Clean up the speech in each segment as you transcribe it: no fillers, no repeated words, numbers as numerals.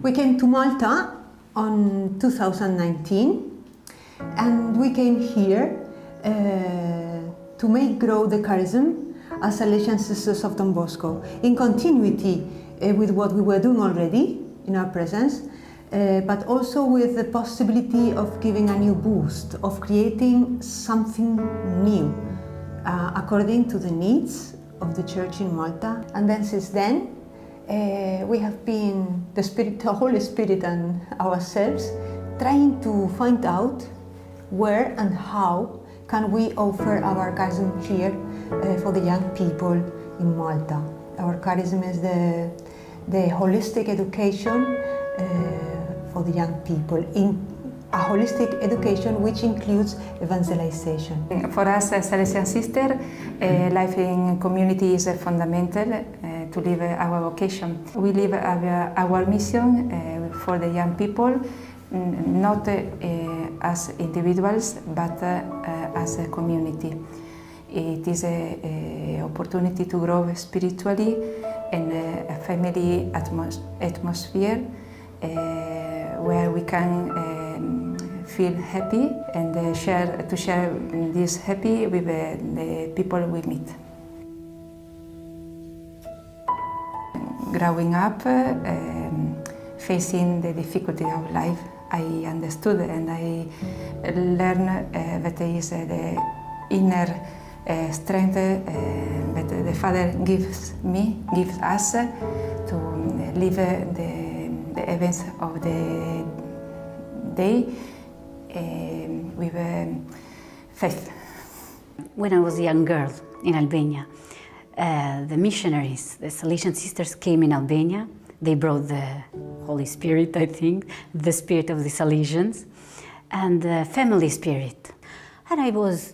We came to Malta on 2019, and we came here to make grow the charism as Salesian Sisters of Don Bosco, in continuity with what we were doing already in our presence, but also with the possibility of giving a new boost, of creating something new according to the needs of the Church in Malta. And then since then, we have been, the Holy Spirit and ourselves, trying to find out where and how can we offer our charism here for the young people in Malta. Our charism is the holistic education for the young people, in a holistic education which includes evangelization. For us as Salesian Sisters, life in community is fundamental to live our vocation. We live our mission for the young people, not as individuals, but as a community. It is an opportunity to grow spiritually in a family atmosphere where we can feel happy and share this happy with the people we meet. Growing up, facing the difficulty of life, I understood and I learned that there is the inner strength that the Father gives us to live the events of the day with faith. When I was a young girl in Albania, the missionaries, the Salesian Sisters, came in Albania. They brought the Holy Spirit, I think, the spirit of the Salesians, and the family spirit. And I was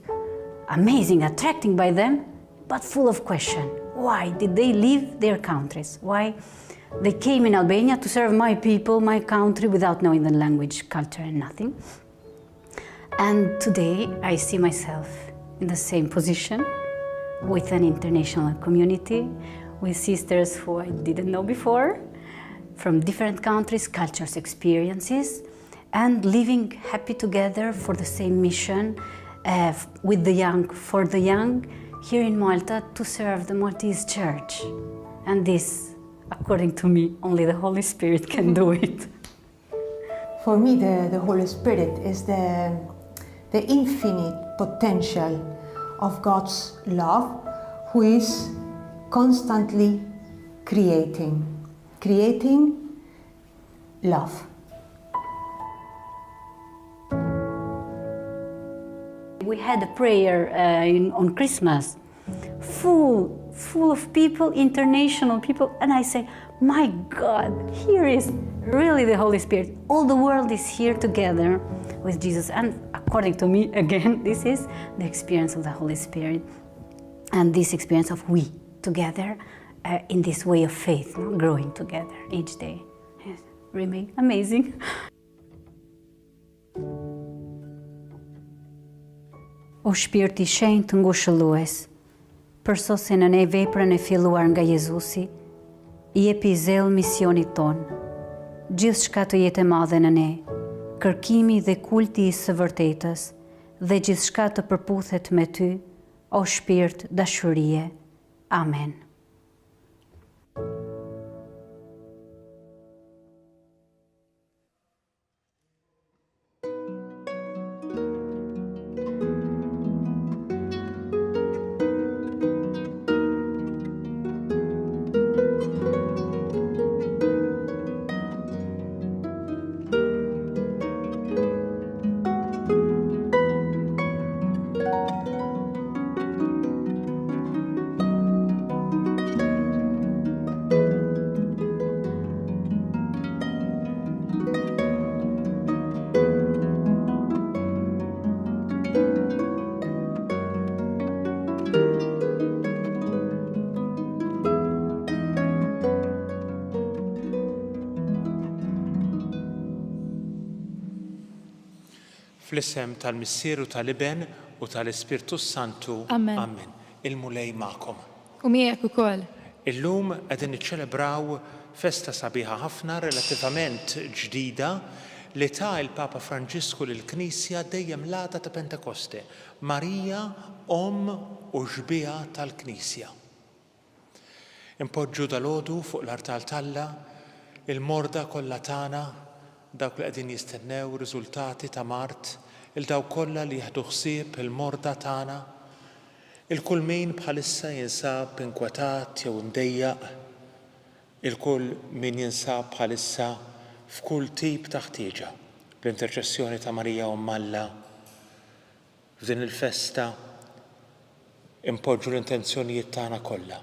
amazing, attracted by them, but full of question. Why did they leave their countries? Why they came in Albania to serve my people, my country, without knowing the language, culture, and nothing? And today I see myself in the same position with an international community, with sisters who I didn't know before, from different countries, cultures, experiences, and living happy together for the same mission, with the young, for the young, here in Malta to serve the Maltese Church. And this, according to me, only the Holy Spirit can do it. For me, the Holy Spirit is the infinite potential of God's love, who is constantly creating love. We had a prayer on Christmas, full of people, international people, and I say, my God, here is really the Holy Spirit. All the world is here together with Jesus, and according to me, again, this is the experience of the Holy Spirit, and this experience of we together in this way of faith, growing together each day. Yes, remain amazing. O Shpirti i Shenjtë ngushëllues, përsosi në ne veprën e filluar nga Jezusi, i jepi zell misionit ton. Gjithçka të jetë e madhe në ne, kërkimi dhe kulti i së vërtetës, dhe gjithçka të përputhet me ty, o Shpirt dashurie. Amen. Fl-isem tal-Missieru tal-Iben u tal-Ispirtu Santu. Amen. Amen. Il-mulej ma'kom. U miegħek ukoll. Illum qegħdin niċċelebraw festa sabiħa ħafna relattivament ġdida li ta' il-Papa Franġisku lill-Knisja dejjem l-għada ta' Pentekoste, Marija u ġbija tal-Knisja. Impoġġu dal-għodu fuq l-artal Talla il-morda kollha tagħna, dawk li qegħdin jistennew riżultati ta' Mart, il-daw kollha li jieħdu ħsieb il-morda tagħna, il-kull min bħalissa jinsab inkwetat jew imdejjaq, il-kull min jinsab bħalissa f'kull tip ta' ħtieġa bl-interċessjoni ta' Marija Alla f'din il-festa impoġġu l-intenzjonijiet tagħna kollha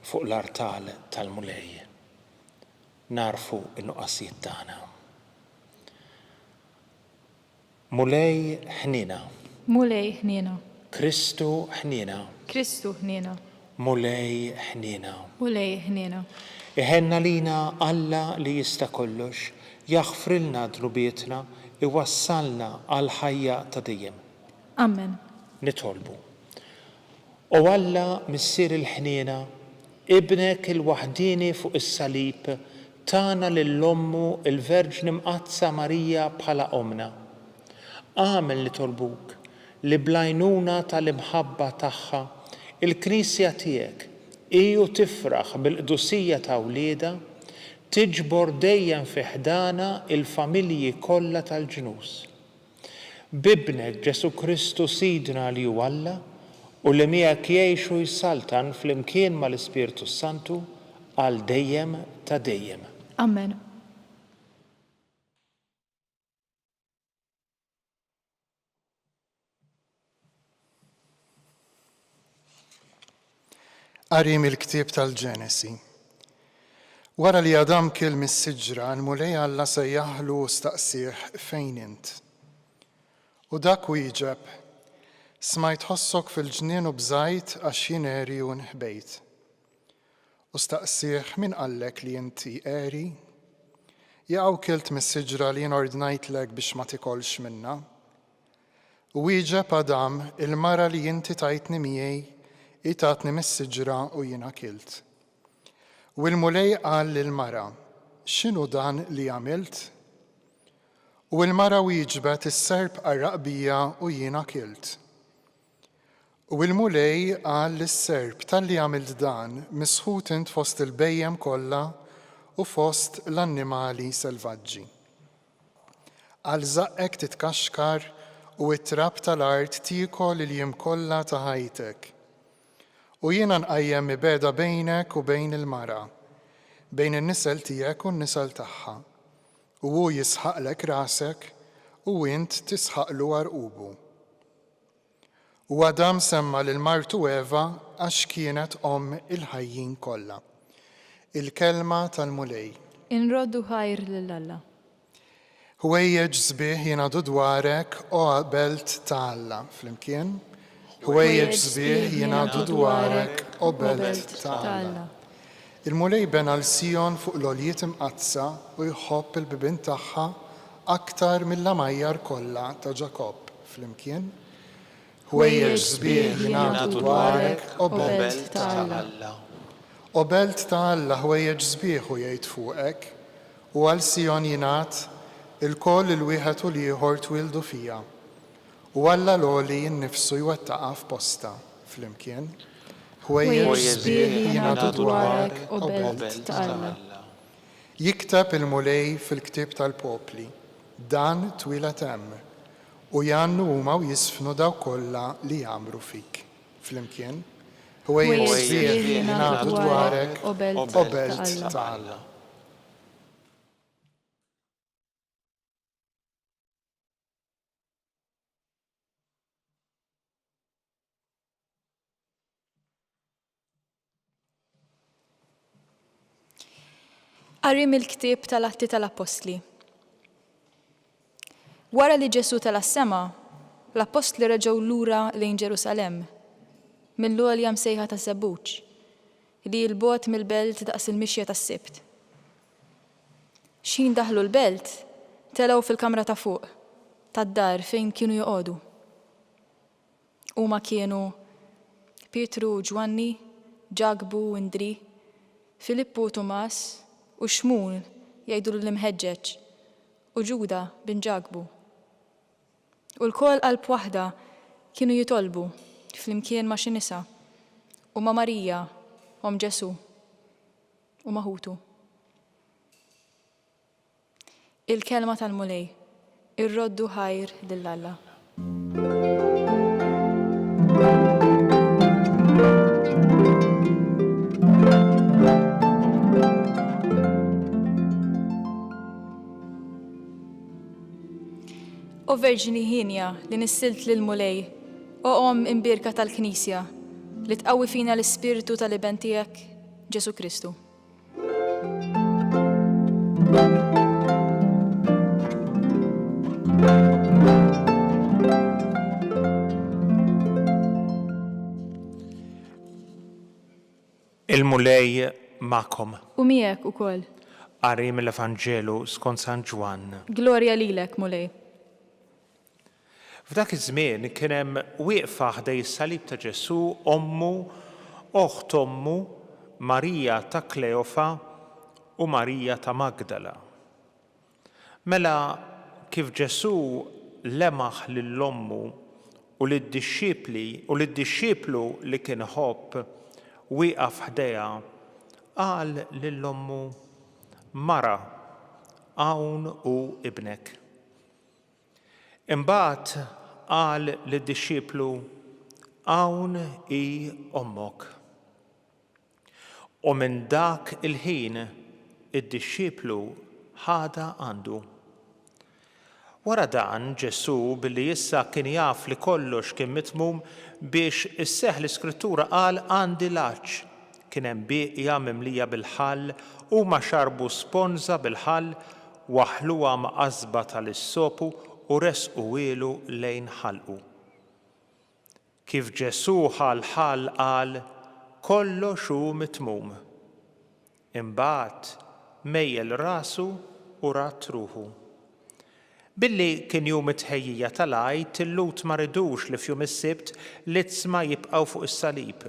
fuq l-artal tal-mulej. Narfu n-nuqqasijiet tagħna. Mulej ħnina. Mulej ħnina. Kristu ħnina. Kristu ħnina. Mulej ħnina. Mulej ħnina. Iħenna lina Alla li jista' kollox, jaħfrilna drubietna, iwassalna għal ħajja ta' dejjem. Amen. Nitolbu. U Alla missier il-ħnina, ibnek il-waħdini fuq is-salib, tana lill-ommu il-Verġni Mqazza Marija bħala omna. Għamel nitolbuk li blajnuna tal-imħabba tagħha il-Knisja tiegħek iju tifraħ bil-qdusija ta' wlieda, tiġbor dejjem fi ħdana il-familji kollha tal-ġnus. Bibnek Ġesu Kristu Sidna li hu Alla u li miegħek jgħixu jsaltan flimkien mal-Ispirtu Santu għal dejjem ta' dejjem. Amen. Qarim il-ktieb tal-Ġenesi. Wara li Adam kil mis-siġra, l-mulej Alla sejjaħlu staqsih fejn int. U dak wieġeb, smajt ħossok fil-ġnien u bżajt għax jien eri u nħbejt. U staqsih min qallek li inti eri? Jaqgħu kilt mis-siġra li jien ordnajtlek biex ma tikolx minna. U wieġeb Adam, il-mara li inti tajtni miegħi itatni mis-siġra u jiena kilt. U l-mulej qal lill-mara, x'inhu dan li għamilt? U l-mara wieġbet is-serb qarraq bija u jiena kilt. U l-mulej qal lis-serb talli għamilt dan misħut int fost il-bejjem kollha u fost l-annimali selvaġġi. Għal żaqqek titkaxkar u t-trab tal-art tiekol il-jiem kollha ta' ħajtek. U jiena nqajjem mibeda bejnek u bejn il-mara, bejn in-nisel tiegħek u n-nisel tagħha. U hu jisħaqlek rasek u int tisħaqlu għarqubu. U Adam semma lil martu Eva għax kienet il-ħajjin kollha. Il-kelma tal-mulej. Inroddu ħajr lill-Alla. Ħwejjeġ sbieħ jingħadu dwarek u belt ta' Alla. Flimkien? Ħwejjeġ sbieħ jingħadu dwarek u belt ta' Alla. Il-mulej bena l-Sion fuq l-oljiet imqazza u jħobb il-bibin tagħha aktar mill-lamajjar kollha ta' Ġakob. Flimkien? Ħwejjeġ sbieħ jingħadu dwarek u belt ta' Alla. U belt ta' Alla ħwejjeġ sbieħ u jgħid fuqek u għal Sion jingħad il-koll il-wieħed u l-ieħor twildu fija. U Alla l-għoli jinnifsu jwettaqa f'posta. Flimkien? Ħwejjeġ sbieħ jingħadu dwarek u belt ta' Alla. Jikteb il-mulej fil-ktieb tal-popli, dan twilet hemm, u jannu huma u jisfnu daw kollha li jagħmlu fik. Flimkien? Ħwejjeġ sbieħ jingħadu dwarek u belt ta' Alla. Qarim il-ktieb tal-Atti tal-Apostli. Wara li Ġesu tal-assema, l-Apostli reġgħu lura lejn Ġerusalemm, mill-għolja msejħa ta' Żebbuġ, li l-bogħod mill-belt daqs il-mixja tas-Sibt. X'in daħlu l-belt, telgħu fil-kamra ta' fuq, tad-dar fejn kienu joqogħdu. Huma kienu Pietru u Ġwanni, Ġagbu u Indri, Filippu u Tumas, u Xmul jgħidu l-imħeġġeġ u Ġuda bin Ġagbu. U l-kol qalb waħda kienu jitolbu flimkien ma' xi nisa u ma' Marija om Ġesu u Maħutu. Il-kelma tal-mulej irroddu ħajr lill-Alla. O Verġini Ħinja li nissilt lill-mulej, o Om imbirka tal-Knisja li tqawwi fina l-ispirtu tal-iben tiegħek Ġesu Kristu. Il-mulej ma'kom. U miegħek ukoll. Qari mill-Evanġelu skont San Ġwan. Glorja lilek, mulej. F'dak iż-żmien kien hemm wieqfa ħdej is-salib ta' Ġesu ommu, oħt ommu, Marija ta' Kleofa u Marija ta' Magdala. Mela kif Ġesu lemaħ lill-ommu u lid-dixxieplu li kien ħobb wieqaf ħdejha qal lill-ommu Mara, hawn hu ibnek. Imbagħad qal lid-dixxieplu hawn hi ommok. U minn dak il-ħin id-dixxieplu ħada għandu. Wara dan Ġesu billi issa kien jaf li kollox kien mitmum biex isseħħ l-Iskrittura qal għandi l-aċċ. Kien hemm bieqja mimlija bil-ħall huma xarbu sponża bil-ħall waħluha ma' qasba tal-issopu u resqu ilu lejn ħalqu. Kif Ġesu ħall qal kollox hu mitmum. Imbagħad mejjel rasu u rat ruħu. Billi kien jum it-tħejjija tal-Għid, il-Lut ma ridux li f'jum is-Sibt l-itzma jibqgħu fuq is-salib,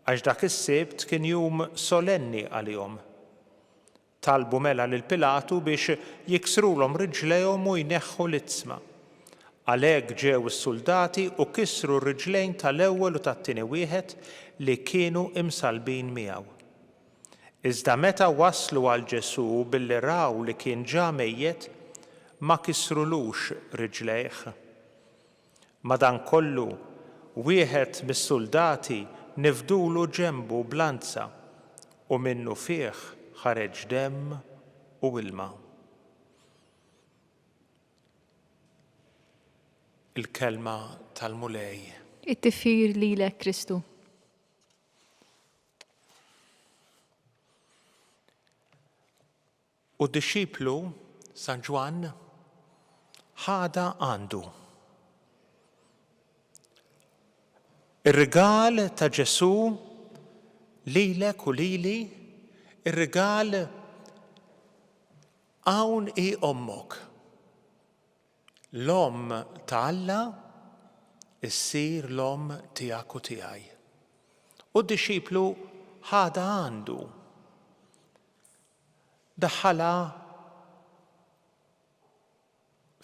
għax dak is-Sibt kien jum solenni għalihom. Talbu mela lil Pilatu biex jiksrulhom riġlejhom u jneħħu l-itzma. Għalhekk ġew is-suldati u kisru r-riġlejn tal-ewwel u tat-tieni wieħed li kienu imsalbin miegħu. Iżda meta waslu għal Ġesu billi raw li kien ġa mejjed, ma kisrulux riġlejh. Madankollu wieħed mis-suldati nifdulu ġenbu blanza u minnu fih ħareġ demm u ilma. Il-kelma tal-mulej. It-tifir lilek Kristu. U d-dixxieplu San Ġwan ħada għandu. Ir-rigal ta' Ġesu lilek u lili, ir-rigal hawn hi ommok. L-omm ta' Alla issir l-omm tiegħek u tiegħi. U d-dixxieplu ħada għandu. Daħħala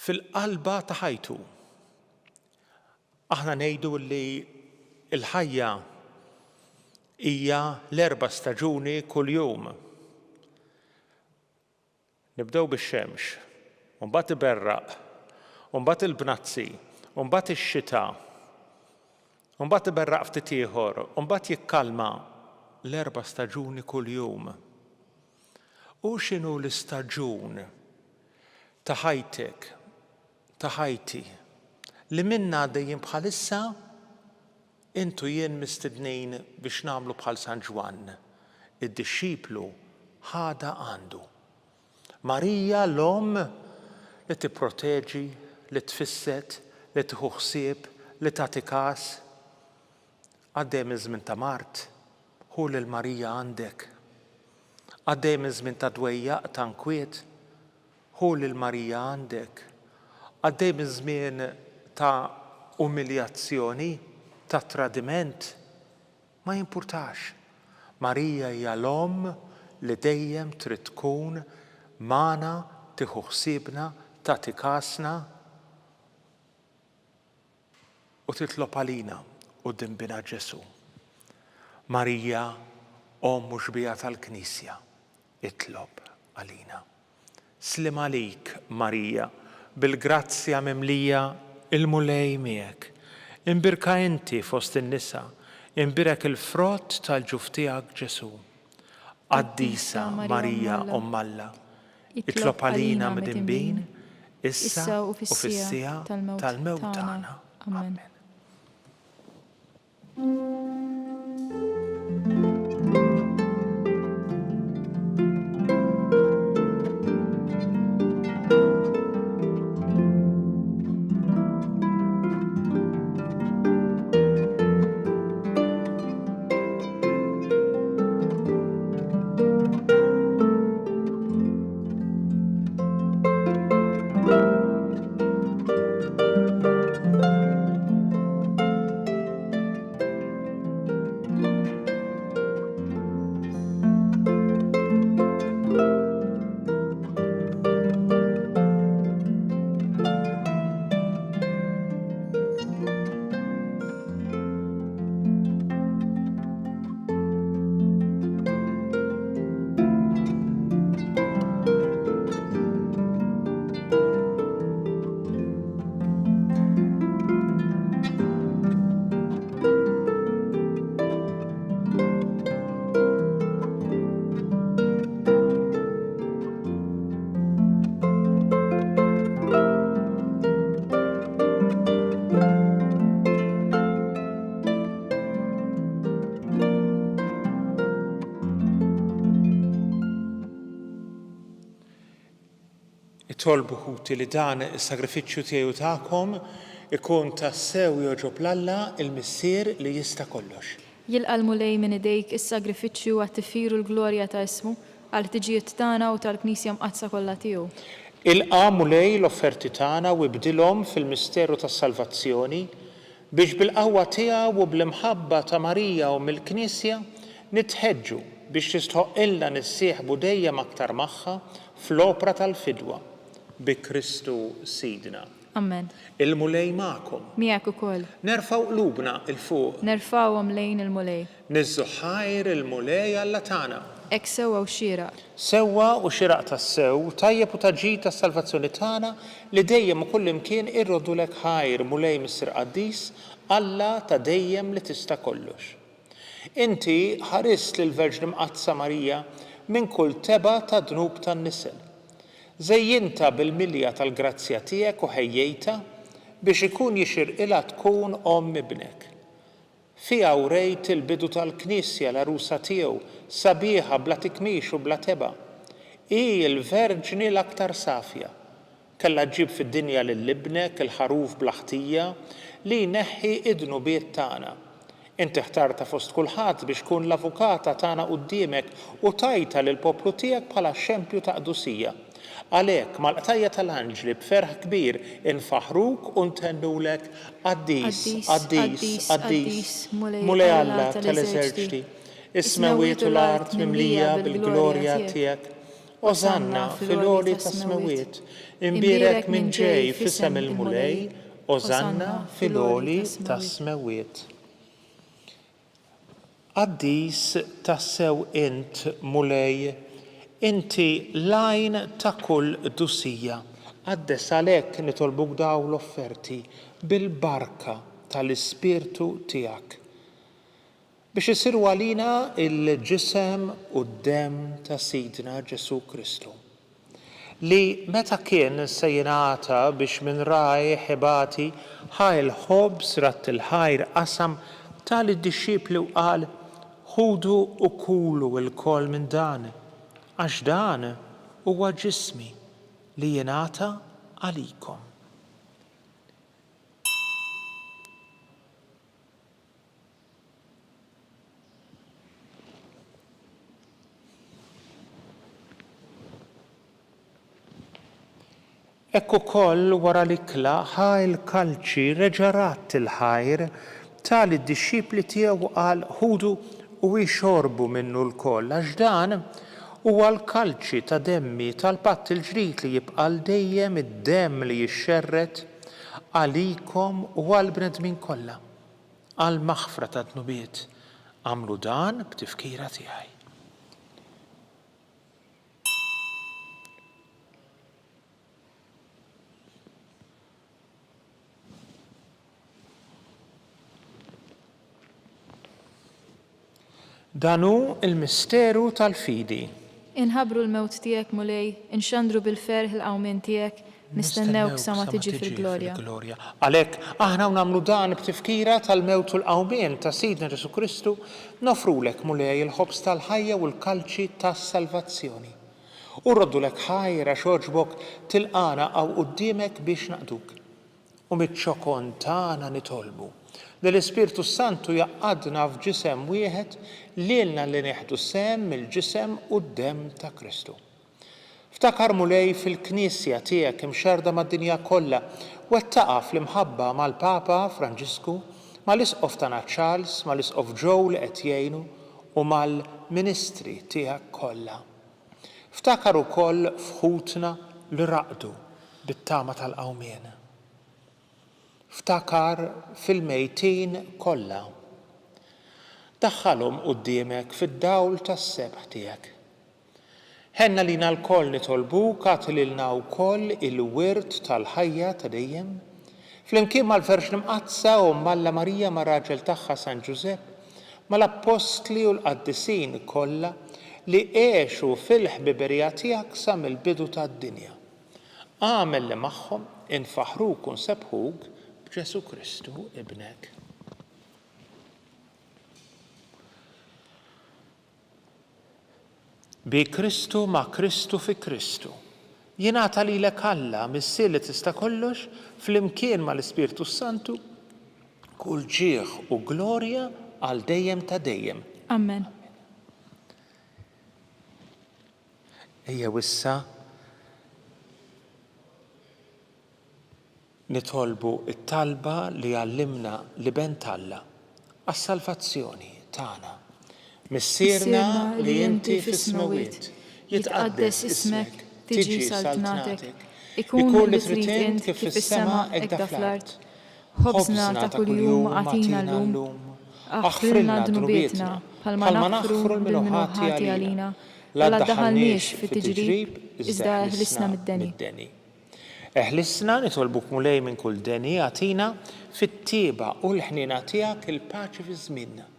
fil-qalba ta' ħajtu. Aħna ngħidu li l-ħajja hija l-4 staġuni kuljum. Nibdew bix-xemx, u mbagħad iberraq, u mbagħad il-bnazzi, u mbagħad ix-xita, u mbagħad iberraq ftit ieħor, u mbagħad jikkalma l-4 staġuni kuljum. U x'inhu l-istaġun ta' ħajtek, ta' ħajti, li minna dejjem bħalissa intu jien mistednin biex nagħmlu bħal San Ġwan, id-dixxieplu ħada għandu. Marija l-omm li tipproteġi, li tfisset, li tieħu ħsieb, li tagħti każ. Għaddej iż-żmien ta' Mart, hu lil Marija għandek. Għaddej iż-żmien ta' dwejjaq ta' nkwiet, hu lil Marija għandek. Għaddej iż-żmien ta' umiljazzjoni, ta' tradiment, ma jimpurtax. Marija hija l-omm li dejjem trid tkun magħna, tieħu ħsiebna, tagħti kasna u titlob għalina quddiem bina Ġesu. Marija, Om u xbija tal-Knisja, itlob għalina. Slim għalik, Marija, bil-grazzja mimlija il-mulej miegħek. Imbirka inti fost in-nisa, imbirek il-frott tal-ġuf tiegħek Ġesu. Qaddisa Marija Omm Alla, itlob għalina mid-inbin, issa u fis-sija tal-mewt tagħna. Amen. Tolbu ħuti li dan is-sagrifiċċju tiegħu tagħkom ikun tassew joġob l-Alla il-Missier li jista' kollox. Jilqa' l-mulej minn idejk is-sagrifiċċju għat-tifiru l-glorja ta' ismu għal tiġijiet tagħna u tal-Knisja mqazza kollha tiegħu. Ilqa' mulej l-offerti tagħna u bdilhom fil-misteru tas-salvazzjoni biex bil-qawwa tiegħu u bl-imħabba ta' Marija u mill-Knisja nitħeġġu biex tistħoqilna nissieħbu dejjem aktar magħha fl-opra tal-fidwa bi Kristu Sidna. Amen. Il-mulej magħkom. Miegħek ukoll. Nerfgħu qlubna il fuq. Nerfgħuhom lejn il-mulej. Niżżu ħajr il-mulej Alla tagħna. Hekk sewwa u xieraq. Sewwa u xieraq tas-sew tajjeb u taġġid tas-salvazzjoni tagħna li dejjem u kull imkien irrodulek ħajr mulej Missier Qaddis Alla ta' dejjem li tista' kollox. Inti ħarist lill-Verġni Mqazza Marija minn kull teba ta' dnub tan-nisel. Żejjinta bil-milja tal-grazzja tiegħek u ħejjejta biex ikun jixirqilha tkun omm ibnek. Fiha wrejt il-bidu tal-Knisja l-arusa tiegħu sabiħa bla tikmix u bla teba. Hi l-Verġni l-aktar safja. Kellha ġġib fid-dinja lil-ibnek il-ħaruf bla ħtija li jneħħi idnu biet tagħna. Inti ħtarta fost kulħadd biex tkun l-avukata tagħna quddiemek u tajta lill-poplu tiegħek bħala xempju ta' qdusija. Għalhekk mal-qtajja tal-anġli b'ferħ kbir infaħruk u ntennulek Qaddis, Qaddis, Qaddis, mulej Alla tal-eżerċiti, is-smawiet u l-art mimlija bil-glorja tiegħek. Ożanna fil-għoli tas-smawiet, imbierek minn ġej f'isem il-mulej, ożanna fil-għoli tas-smawiet. Qaddis tassew int mulej, inti lajn ta' kull dusija. Għaddes għalhekk nitolbuk daw l-offerti bil-barka tal-Ispirtu tiegħek biex isiru għalina il-ġisem u d-dem ta' Sidna Ġesu Kristu li meta kien se jingħata biex minn rajh ħibati ħajl ħobs rat il-ħajr qasam tal-disċipli u qal ħudu u kulu l-kol minn dan għax dan huwa ġismi li jingħata għalikom. Ekku koll wara l-ikla ħajl kalċi reġarat il-ħajr tal id-disċipli tiegħu qal ħudu u jxorbu minnu l-koll għax dan huwa l-kalċi ta' demmi tal-patt il-ġdid li jibqa' dejjem id-demm li jixxerret għalikom u għall-bnedmin kollha għall-maħfra ta' dnubiet. Għamlu dan b'tifkira tiegħi. Danu il-misteru tal-fidi. Inħabru l-mewt tiegħek mulej, inxandru bil-ferħ il-qawmien tiegħek, nistennewk sa ma tiġi fil-glorja. Għalhekk aħna nagħmlu dan b'tifkira tal-mewt u l-qawmien ta' Sidna Ġesu Kristu, nofrulek mulej il-ħobs tal-ħajja u l-kalċi tas-salvazzjoni. U rroddulek ħajra xorġbok tilqana għaw quddiemek biex naqduk. U mit-ċokon tagħna nitolbu li l-Ispirtu Santu jaqqadna f'ġisem wieħed lilna li neħdu sem mill-ġisem u d-demm ta' Kristu. Ftakar mulej fil-Knisja tiegħek imxerda mad-dinja kollha wettaqa fl-imħabba mal-Papa Franġisku, mal-Isqof tagħna Charles, mal-Isqof Joe li qed jgħinu u mal-Ministri tiegħek kollha. Ftakar ukoll fħutna li raqdu bit-tama tal-qawmien. Ftakar fil-mejtin kollha. Daħħalhom quddiemek fid-dawl tas-sebħ tiegħek. Ħenna lina l-koll nitolbuk għati lilna wkoll il-wirt tal-ħajja ta' dejjem, flimkien mal-Verġ Imqazza u Malla Marija ma' raġel tagħha San Ġusepp, mal-Apostli u l-Qaddisin kollha li għexu fil-ħbiberija tiegħek sa mill-bidu tad-dinja. Għamel li magħhom infaħruk u nsebħuk b'Ġesu Kristu ibnek. Bi Kristu ma' Kristu fi Kristu. Jingħata lilek Alla mis-sir li tista' kollox flimkien mal-Ispirtu Santu kull ġieħ u glorja għal dejjem ta' dejjem. Amen. Ejja wissa nitolbu it-talba li għallimna li bent Alla għas-salvazzjoni tagħna. Missierna li inti fis-smawiet, jitqaddes ismek, tiġi saltnatek, ikun li trid int kif fis-sema hekk da fl-art. Ħobżna ta' kuljum għatina llum, aħfrilna dnubietna bħalma naħfru bil-minuħati għalina, la ddaħħalniex fit-tiġrib iżda eħlisna mid-deni. Eħlisna nitolbuk mulej minn kull deni għatina fit-tieba u l-ħnina tiegħek il-paċi fi żmienna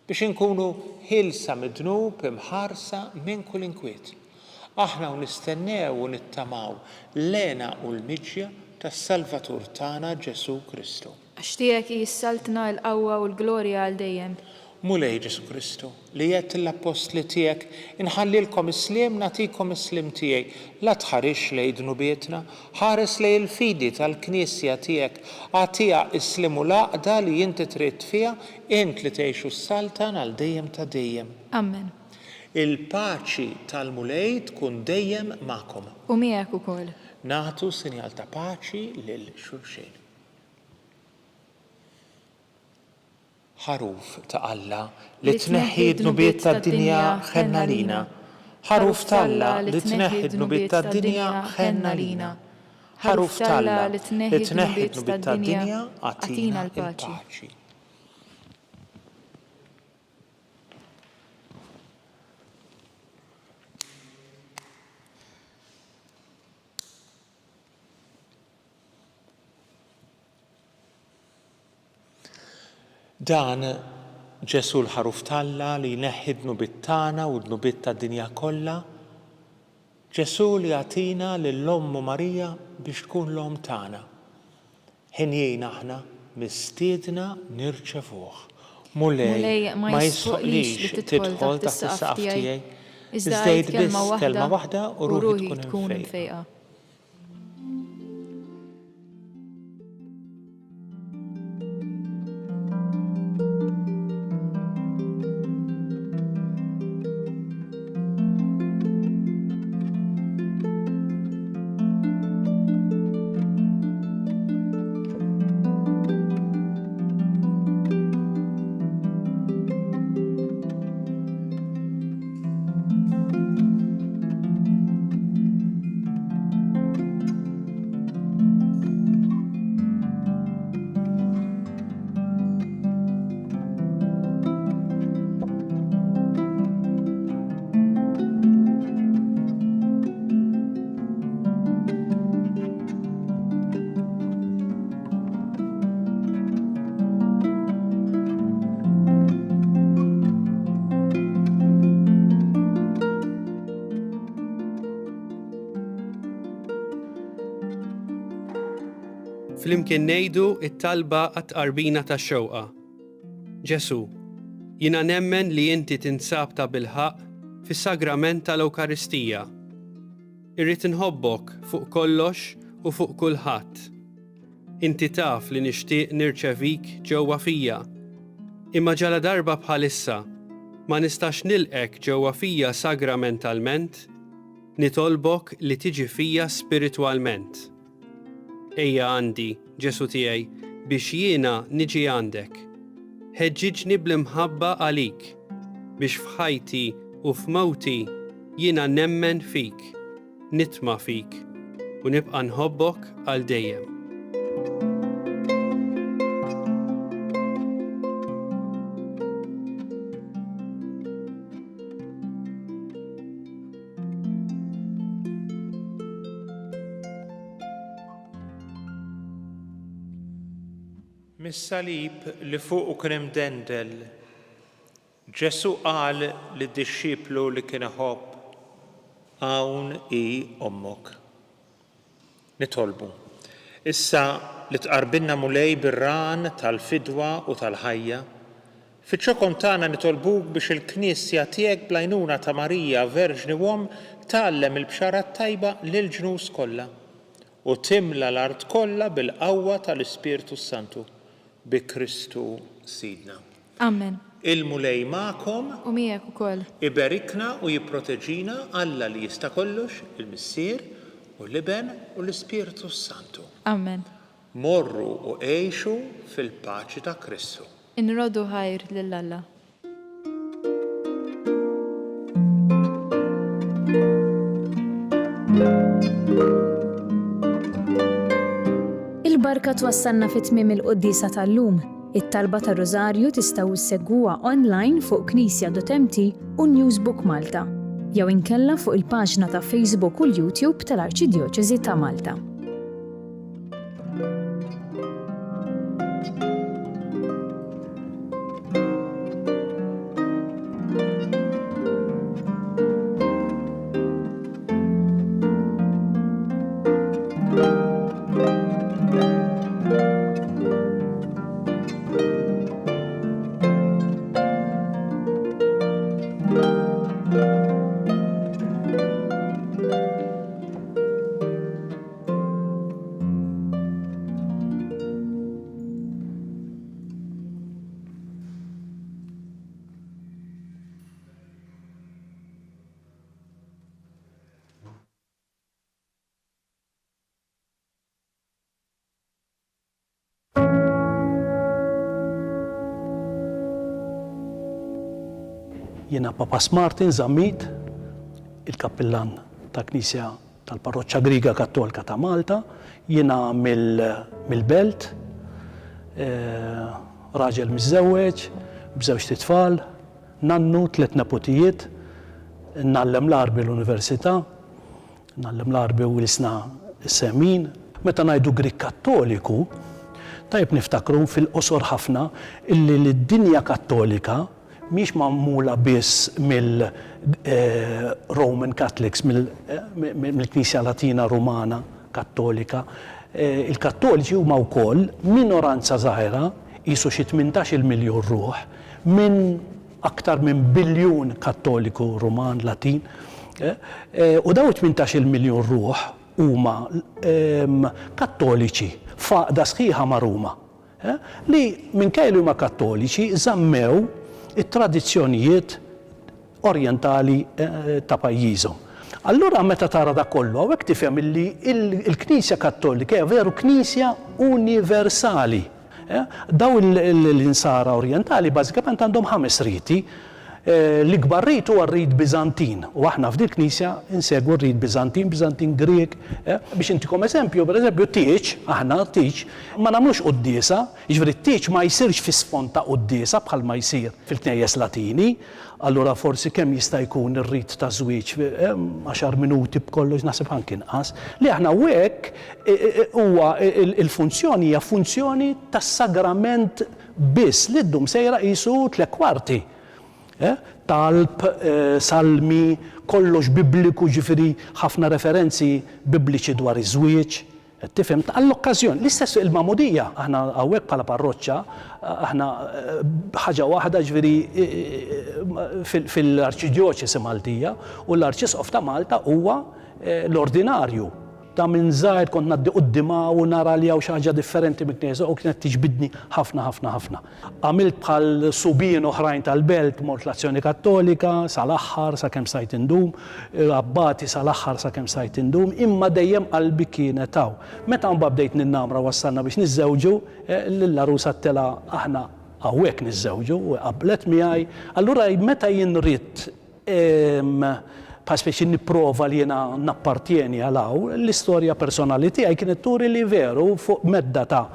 biex inkunu ħilsa mid-dnub imħarsa minn kull inkwiet. Aħna nistennew u nittamaw l-għena u l-miġja tas-Salvatur tagħna Ġesu Kristu. Għax tiegħek jissaltna l-qawwa u l-glorja għal dejjem. Mulej Ġesu Kristu, li jgħid l-apostli tiegħek inħallilkom is-sliem nagħtikom is-sliem tiegħi, la tħarix lejn dnubietna, ħares lejn il-fidi tal-Knisja tiegħek, għatiha is-sliem u l-għaqda li inti trid fiha int li tgħixu s-saltan għal dejjem ta' dejjem. Amen. Il-paċi tal-mulej tkun dejjem magħkom. U miegħek ukoll. Nagħtu sinjal ta' paċi lil xulxejn. Ħaruf ta' Alla li tneħħi d-nubiet tad-dinja ħenna lina. Ħaruf ta' Alla li tneħħi d-nubiet tad-dinja ħenna lina. Ħaruf ta' Alla li tneħħi d-nubiet tad-dinja għatina l-paċi. Dan Ġesu l-ħaruf talla li jneħħi d-nubiet tagħna u d-nubiet tad-dinja kollha. Ġesu li għatina lill-Ommu Marija biex tkun l-Omm tagħna. Ħinjejn aħna mistiedna nirċevuh. Mulej ma jisħoqlix tidħol taħt is-saqaf tiegħi. Iżda jgħid biss kelma waħda u ruħi tkun imfejqa. Flimkien ngħidu t-talba għat-qarbina tax-xewqa. Ġesu, jiena nemmen li inti tinsab ta' bilħaq fis-sagrament tal-Ewkaristija. Irrid inħobbok fuq kollox u fuq kulħadd. Inti taf li nixtieq nirċevik ġewwa fija. Imma ġala darba bħalissa ma nistax nilqek ġewwa fija sagramentalment, nitolbok li tiġi fija spiritwalment. Ejja għandi, Ġesu tiegħi, biex jiena niġi għandek. Ħeġġiġni bl-imħabba għalik, biex f'ħajti u f'mawti jiena nemmen fik, nitma' fik, u nibqa' nħobbok għal dejjem. Mis-salib li fuq kien imdendel, Ġesu qal lid-dixxiplu li kien iħobb, hawn hi ommok. Nitolbu. Issa li tqarbilna mulej bir-ran tal-fidwa u tal-ħajja, fiċ-ċokon tagħna nitolbuk biex il-Knisja tiegħek bl-għajnuna ta' Marija Verġni Uomm tgħallem il-bxara tajba lill-ġnus kollha u timla l-art kollha bil-qawwa tal-Ispirtu Santu bi Kristu Sidna. Amen. Il-mulej magħkom U miegħek ukoll. iberikna u jipproteġina Alla li jista' kollox, il-Missier u l-Iben u l-Ispirtu Santu. Amen. Morru u għejxu fil-paċi ta' Kristu. Inrodu ħajr lill-Alla. Il-barka twassalna fit-tmiem il-Qudiesa tal-lum. It-talba tar-Rożarju tistgħu issegwuha online fuq knisja.mt u Newsbook Malta, jew inkella fuq il-paġna ta' Facebook u l-YouTube tal-Arċidjoċeżi ta' Malta. Jiena Papa Martin Zammit, il-kappellan ta' Knisja tal-Parroċċa Griega Kattolika ta' Malta, jiena mill-Belt, raġel miżżewweġ, b'żewġ tfal, nannu 3 nepotijiet, nallem l-arbi l-Università, nallem l-arbi u l-isna semmin. Meta ngħidu Grik Kattoliku, tajb niftakru fil-qosor ħafna illi l-dinja Kattolika mhix magħmula biss mill-Roman Catholics, mill-Knisja Latina Rumana Kattolika. Il-Kattoliċi huma wkoll minoranza żgħira, qisu xi 18 miljun ruħ, minn aktar minn biljun Kattoliku Ruman Latin. U daw 18 miljun ruħ huma Kattoliċi faqda sħiħa ma' Ruma, li minkejja li huma Kattoliċi żammew it-tradizzjonijiet orjentali ta' pajjiżhom. Allura meta tara da kollu, hawnhekk tifhem li l-Knisja Kattolika hija veru Knisja universali. Daw l-insara orjentali bażikament għandhom 5 riti. L-ikbar rit huwa r-rit Biżantin, u aħna f'dil Knisja insegwu r-rit Biżantin, Biżantin Grek. Biex intikom eżempju, pereżempju tieċ, aħna tieċ ma nagħmlux qudiesa, jiġifieri t-tieċ ma jsirx fi sfond ta' qudiesa bħal ma jsir fil-Knejjes Latini. Allura forsi kemm jista' jkun ir-rit ta' żwieġ 10 minuti b'kollox naħseb anke inqas. Li aħna hekk huwa il-funzjoni hija funzjoni tas-sagrament biss li ddum sejra qisu 3/4. Talb, salmi, kollox bibliku, ġifieri ħafna referenzi bibliċi dwar iż-żwieġ, Tifhem għall-okkażjon, l-istess il-Mamudija, aħna hawnhekk bħala parroċċa, aħna ħaġa waħda ġifieri fil-Arċidjoċesi Maltija u l-Arċisqof ta' Malta huwa l-ordinarju. Ta' minn żgħir kont ngħaddi qudiema u nara li hawn xi ħaġa differenti mill-Knisja u kienet tiġbidni ħafna. Għamilt bħal subien oħrajn tal-belt mort l-Azzjoni Kattolika sal-aħħar sakemm sajt indum, abbati sal-aħħar sakemm sajt indum, imma dejjem qalbi kienet hawn. Meta mbagħad bdejt ninnamra wassalna biex niżżewġu, lill-arusa tela aħna hawnhekk niżżewġu u qablet miegħi. Allura meta jien rid speċi nipprova li jena nappartieni għalaw, l-istorja personali tiegħi kienet turi li veru fuq medda ta'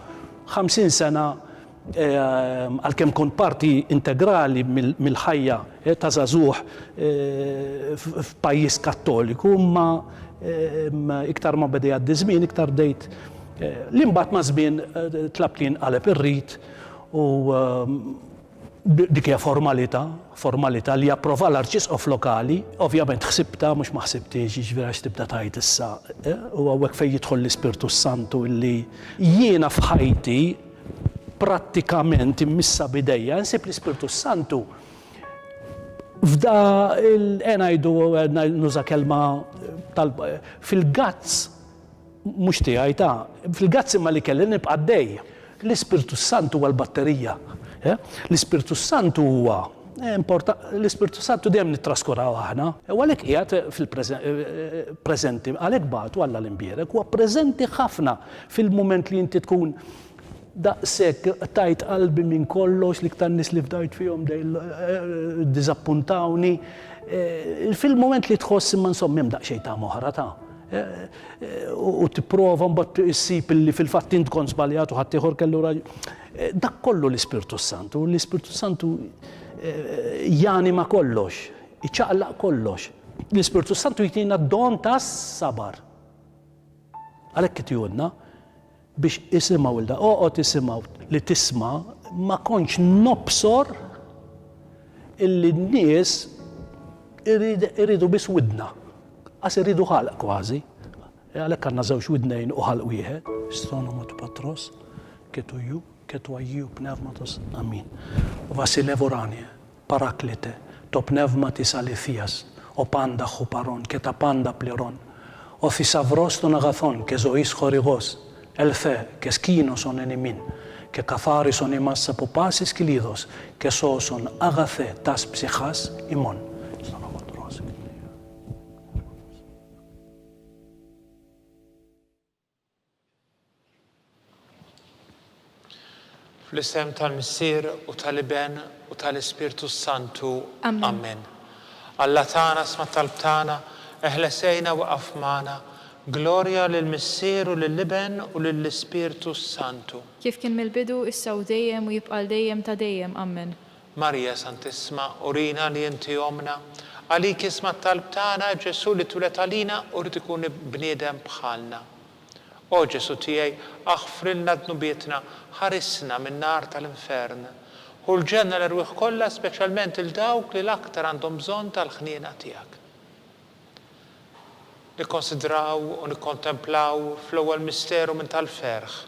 50 sena għalkemm kont parti integrali mill-ħajja ta' żagħżugħ f'pajjiż Kattoliku, ma iktar ma beda jgħaddi żmien, iktar bdejt li mbagħad ma' żmien tlabt li nqaleb ir-rid u dik hija formalità li japprova l-Arċisqof lokali, ovvjament ħsibta mhux ma ħsibtix, jiġifieri għax tibda tgħid issa, u hawnhekk fejn jidħol l-Ispirtu Santu li jiena f'ħajti prattikament immissa bidejja nsib l-Ispirtu Santu f'da ngħidu nuża kelma fil-gazz mhux tiegħi fil-gazz imma li kelli nibqa' għaddej. L-Ispirtu Santu huwa l-batterija. L-Ispirtu Santu huwa l-Ispirtu Santu dejjem nittraskuraw aħna, u għalhekk qiegħed fil-preżenti, għalhekk bagħtu Alla l-imbierek huwa preżenti ħafna fil-mument li inti tkun daqshekk tajt qalbi minn kollox l-iktar nies li fdajt fihom diżappuntawni. Fil-mument li tħoss imma insomma hemm daqsxejn ta' moħra ta' u tipprova mbagħad issib illi fil-fatt int kont żbaljat u ħadd ieħor kellu dak kollu l-Ispirtu Santu. L-Ispirtu Santu janima kollox, iċċaqlaq kollox. L-Ispirtu Santu jtina d-don tas-sabar. Għalhekk qed jgħidna biex isimgħu ilda, oqgħod isimgħu li tisma' ma kontx nobsor illi n-nies iridu biss widna. Għas iridu ħalq kważi. Għalhekk għandna żewġ widnejn u ħalq wieħed. Stonomat patros, ketuju, ketuajju pneumatos, amin. Vasilevoranie, paraklite, to pneumatis alithias, o panda chuparon, και τα πάντα πληρών. Ο θησαυρός των αγαθών και ζωής χορηγός, ελθέ και σκήνωσον εν ημίν, και καθάρισον ημάς από πάσης κυλίδος, και σώσον αγαθέ τας ψυχάς ημών. Fl-isem tal-Missier u tal-Iben u tal-Ispirtu Santu. Amen. Alla tagħna sma' talb tagħna, eħlesejna waqaf magħna. Glorja lill-Missier u lill-Iben u lill-Ispirtu Santu. Kif kien mill-bidu issa u dejjem u jibqa' dejjem ta' dejjem. Amen. Marija Santisma, urina li inti omna, għalik isma' talb tagħna Ġesu li tulet għalina u rid ikun bniedem bħalna. O Ġesu tiegħi, aħfrilna dnubietna, ħarisna minn nar tal-infern. U l-ġenna l-irwieħ kollha speċjalment il-dawk li l-aktar għandhom bżonn tal-ħniena tiegħek. Nikkonsidraw u nikkontemplaw fl-ewwel misteru minn tal-ferħ,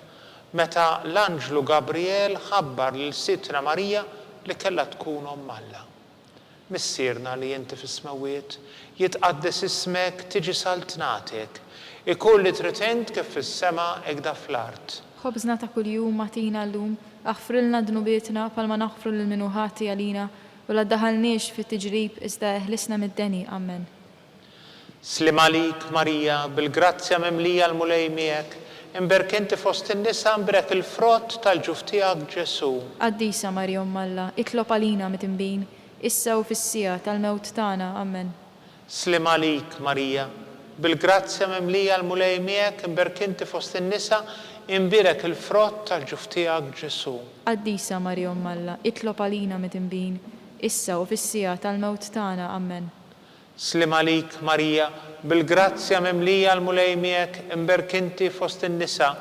meta l-Anġlu Gabriel ħabbar lil Sitna Marija li kellha tkun omm Alla. Missierna li inti fis-smawiet, jitqaddes ismek, tiġi saltnatek, ikun li tritend kif fis-sema hekk fl-art. Ħobżna ta' kuljum magħtina llum, aħfrilna dnubietna bħalma naħfru lil min hu ħati għalina u la ddaħħalniex fit-tiġrib iżda eħlisna mid-deni. Amen. Slim għalik Marija, bil-grazzja mimlija l-mulej miegħek, imberkinti fost in-nisa mbrek il-frott tal-ġuf tiegħek Ġesu. Qaddisa Marja Omm Alla, itlob għalina mit-inbin, issa u fis-sija tal-mewt tagħna. Amen. Slim għalik Marija, bil-grazzja mimlija l-mulej miegħek, imberkinti fost in-nisa imbirek il-frott tal-ġuf tiegħek Ġesu. Qaddisa Marja Omm Alla, itlob għalina mit-inbin, issa u fis-sija tal-mewt tagħna. Amen. Slim għalik Marija, bil-grazzja mimlija l-mulej miegħek, imberkinti fost in-nisa,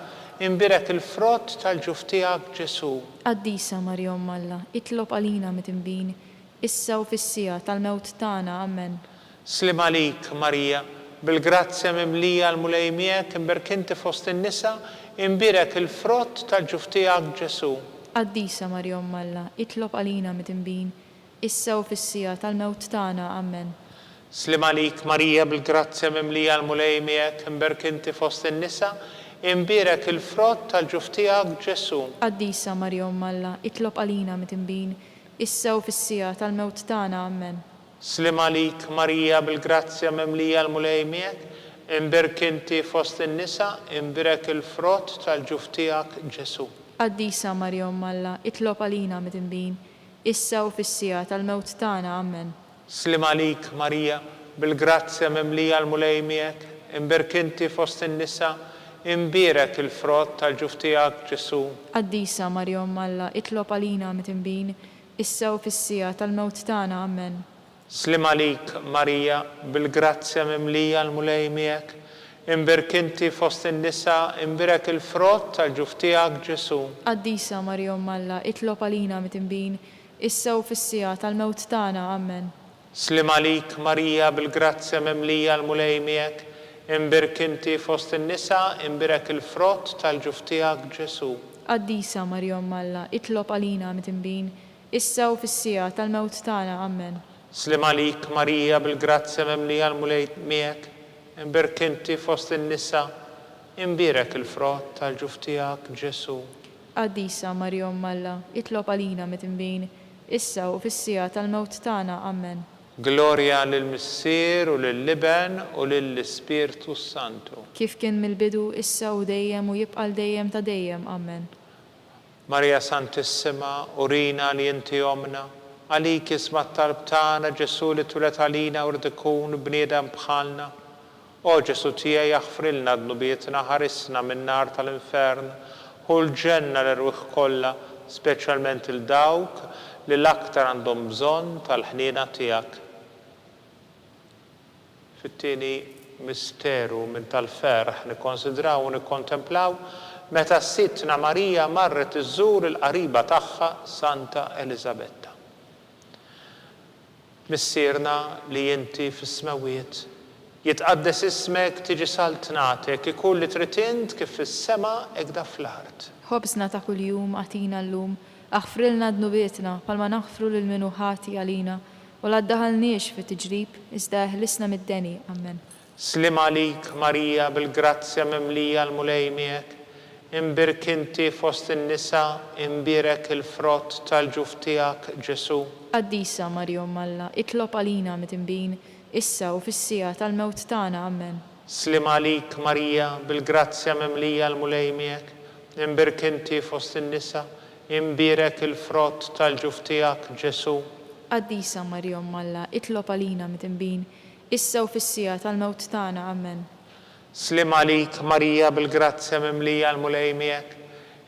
imbirek il-frott tal-ġuf tiegħek Ġesu. Qaddisa Marja Omm Alla, itlob għalina mit-inbin, issa u fis-sija tal-mewt tagħna. Amen. Slim għalik Marija, bil-grazzja mimlija l-mulej miegħek, imberkinti fost in-nisa, imbirek il-frott tal-ġuf tiegħek Ġesu. Qaddisa Marja Umm Alla, itlob għalina mit-inbin, issa u fis-sija tal-mewt tagħna. Amen. Slim għalik Marija bil-grazzja mimlija l-mulej miegħek, imberkinti fost in-nisa, imbirek il-frott tal-ġuf tiegħek Ġesu. Qaddisa Marja Umm Alla, itlob għalina mit-inbin, issa u fis-sija tal-mewt tagħna. Amen. Slim għalik Marija bil-grazzja mimlija l-mulej miegħek, imberkinti fost in-nisa, imbirek il-frott tal-ġuf tiegħek Ġesu. Qaddisa Marja Umm Alla, itlob għalina mit-inbin, issa u fis-sija tal-mewt tagħna. Amen. Slim għalik Marija bil-grazzja mimlija l-mulej miegħek, imberkinti fost in-nisa, imbirek il-frott tal-ġuf tiegħek Ġesu. Qaddisa Marja Umm Alla, itlob għalina mit-inbin, issa u fis-sija tal-mewt tagħna. Amen. Slim għalik Marija bil-grazzja mimlija l-mulej miegħek, imberkinti fost in-nisa, imbirek il-frott tal-ġuf tiegħek Ġesu. Qaddisa Marja Umm Alla, itlob għalina mit-inbin, issa u fis-sija tal-mewt tagħna. Amen. Slim għalik Marija bil-grazzja mimlija l-mulej miegħek, imbirkinti fost in-nisa, imbirek il-frott tal-ġuf tiegħek Ġesu. Qaddisa Marja Umm Alla, itlob għalina mit-inbin, issa u fis-sija tal-mewt tagħna. Amen. Slim għalik Marija bil-grazzja mimlija l-mulej miegħek, imberkinti fost in-nisa, imbirek il-frott tal-ġuf tiegħek Ġesu. Qaddisa Marja Umm Alla, itlob għalina mit-inbin, issa u fis-sija tal-mewt tagħna. Amen. Gloria lill-Missier u lill-Liben u lill-Ispirtu Santu. Kif kien mill-bidu, issa u dejjem u jibqa' dejjem ta' dejjem. Amen. Marja Santissima, urina li inti omna, għalik isma' t-talb tagħna Ġesu li twilet għalina u rid ikun bniedem bħalna. O Ġesu tiegħi jaħfrilna d-nubietna, ħarisna min-nar tal-infern, u l-ġenna l-irwieħ kollha, speċjalment il-dawk li l-aktar għandhom bżonn tal-ħniena tiegħek. Fit-tieni misteru minn tal-ferħ nikkonsidraw u nikkontemplaw meta s-sittna Marija marret iżżur il-qariba tagħha Santa Elisabetta. Missierna li inti fis-smawiet, jitqaddes ismek, tiġi saltnatek, ikun li trid int kif fis-sema hekk fl-art. Ħobżna ta' kuljum għatina llum, aħfrilna d-nubietna palma naħfru lil minu ħati għalina, u la ddaħalniex fit-tiġrib, iżda ħlisna mid-deni. Amen. Slim għalik Marija bil-grazzja mimlija l-mulej miegħek, imbirkinti fost in-nisa, imbirek il-frott tal-ġuf tiegħek Ġesu. Qaddisa Marja Umm Alla, itlob għalina mit-inbin, issa u fis-sija tal-mewt tagħna. Amen. Slim għalik Marija bil-grazzja mimlija l-mulej miegħek, imbirkinti fost in-nisa, imbirek il-frott tal-ġuf tiegħek Ġesu. Qaddisa Marja Umm Alla, itlob għalina mit-inbin, issa u fis-sija tal-mewt tagħna. Amen. Slim għalik Marija bil-grazzja mimlija l-mulej miegħek,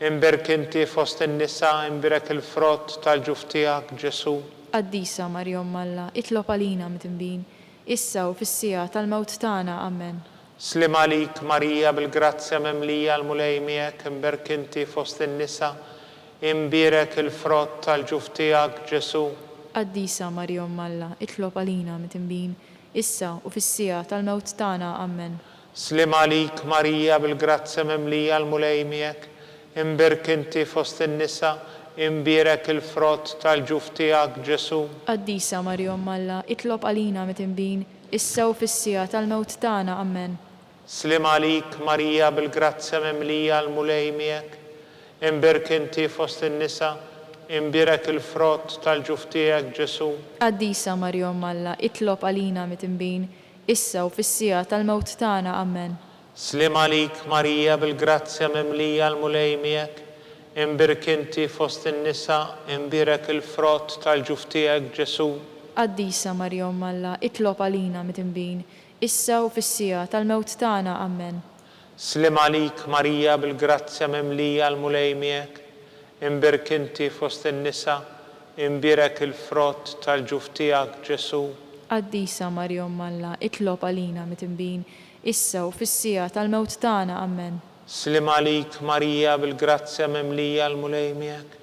imbirkinti fost in-nisa, imbirek il-frott tal-ġuf tiegħek Ġesu. Qaddisa Marja Umm Alla, itlob għalina mit-inbin, issa u fis-sija tal-mewt tagħna. Amen. Slim għalik Marija bil-grazzja mimlija l-mulej miegħek, imbirkinti fost in-nisa, imbirek il-frott tal-ġuf tiegħek Ġesu. Qaddisa Marja Umm Alla, itlob għalina mit-inbin, issa u fis-sija tal-mewt tagħna. Amen. Slim għalik Marija bil-grazzja mimlija l-mulej miegħek, imbirkinti fost in-nisa, imbirek il-frott tal-ġuf tiegħek Ġesu. Qaddisa Marja Umm Alla, itlob għalina mit-inbin, issa u fis-sija tal-mewt tagħna. Amen. Slim għalik Marija bil-grazzja mimlija l-mulej miegħek, imbirkinti fost in-nisa, imbirek il-frott tal-ġuf tiegħek Ġesu. Qaddisa Marja Umm Alla, itlob għalina mit-inbin, issa u fis-sija tal-mewt tagħna. Amen. Slim għalik Marija bil-grazzja mimlija l-mulej miegħek, imbirkinti fost in-nisa, imbirek il-frott tal-ġuf tiegħek Ġesu. Qaddisa Marja Umm Alla, itlob għalina mit-inbin, issa u fis-sija tal-mewt tagħna. Amen. Slim għalik Marija bil-grazzja mimlija l-mulej miegħek, imbirkinti fost in-nisa, imbirek il-frott tal-ġuf tiegħek Ġesu. Qaddisa Marja Umm Alla, itlob għalina mit-inbin, issa u fis-sija tal-mewt tagħna. Amen. Slim għalik Marija bil-grazzja mimlija l-mulej miegħek,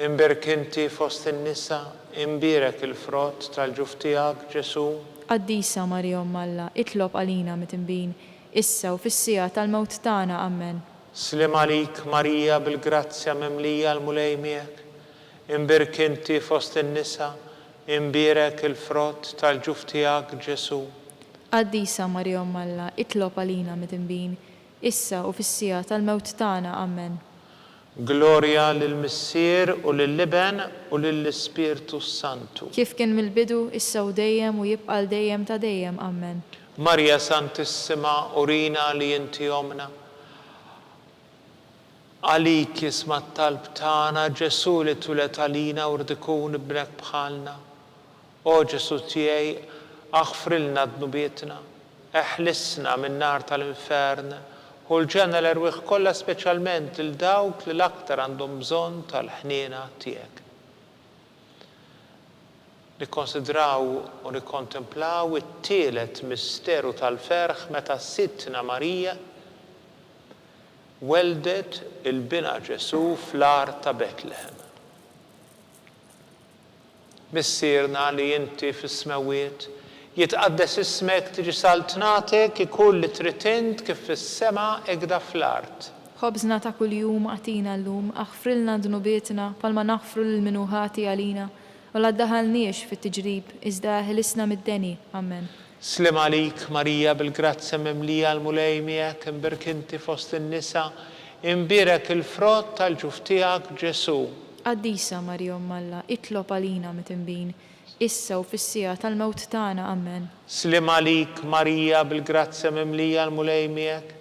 imbirkinti fost in-nisa, imbirek il-frott tal-ġuf tiegħek Ġesu. Qaddisa Marija Umm Alla, itlob għalina mit-imbin, issa u fis-sija tal-mewt tagħna, amen. Slim għalik Marija bil-grazzja memlija l-mulej miegħek, imbirk inti fost in-nisa, imbirek il-frott tal-ġuf tiegħek Ġesu. Qaddisa Marija Umm Alla, itlob għalina mit-imbin, issa u fis-sija tal-mewt tagħna, amen. Gloria lill-Missier u lill-Liben u lill-Ispirtu Santu. Kif kien mill-bidu, issa u dejjem u jibqa' dejjem ta' dejjem, amen. Marja Santissima, urina li inti omna. Għalik jisma t-talb tagħna, Ġesu li tulet għalina u rdikun ibnek bħalna. O Ġesu tiegħi, aħfrilna dnubietna, eħlisna min-nar tal-infern, u l-ġenna l-erwieħ kollha speċjalment il dawk li l-aktar għandhom bżonn tal-ħniena tiegħek. Nikkonsidraw u nikkontemplaw it-tielet misteru tal-ferħ meta Sittna Marija weldet il-bina Ġesu fl-art ta' Betlehem. Missierna li inti fis-smawiet, jitqaddes ismek tiġi saltnatek ikun li tritint kif fis-sema egda fl-art. Ħobżna ta' kuljum għatina llum, aħfrilna dnubietna palma naħfru l-minuħati għalina, u la ddaħalniex fit-tiġrib, iżda ħilisna mid-deni, amen. Slim għalik Marija bil-grazzja memlija l-mulej miegħek, imbirk inti fost in-nisa, imbirek il-frott tal-ġuf tiegħek Ġesu. Qaddisa Marija Umm Alla, itlob għalina mit-imbin, issa u fis-sija tal-mewt tagħna, amen. Slim għalik Marija bil-grazzja memlija l-mulej miegħek,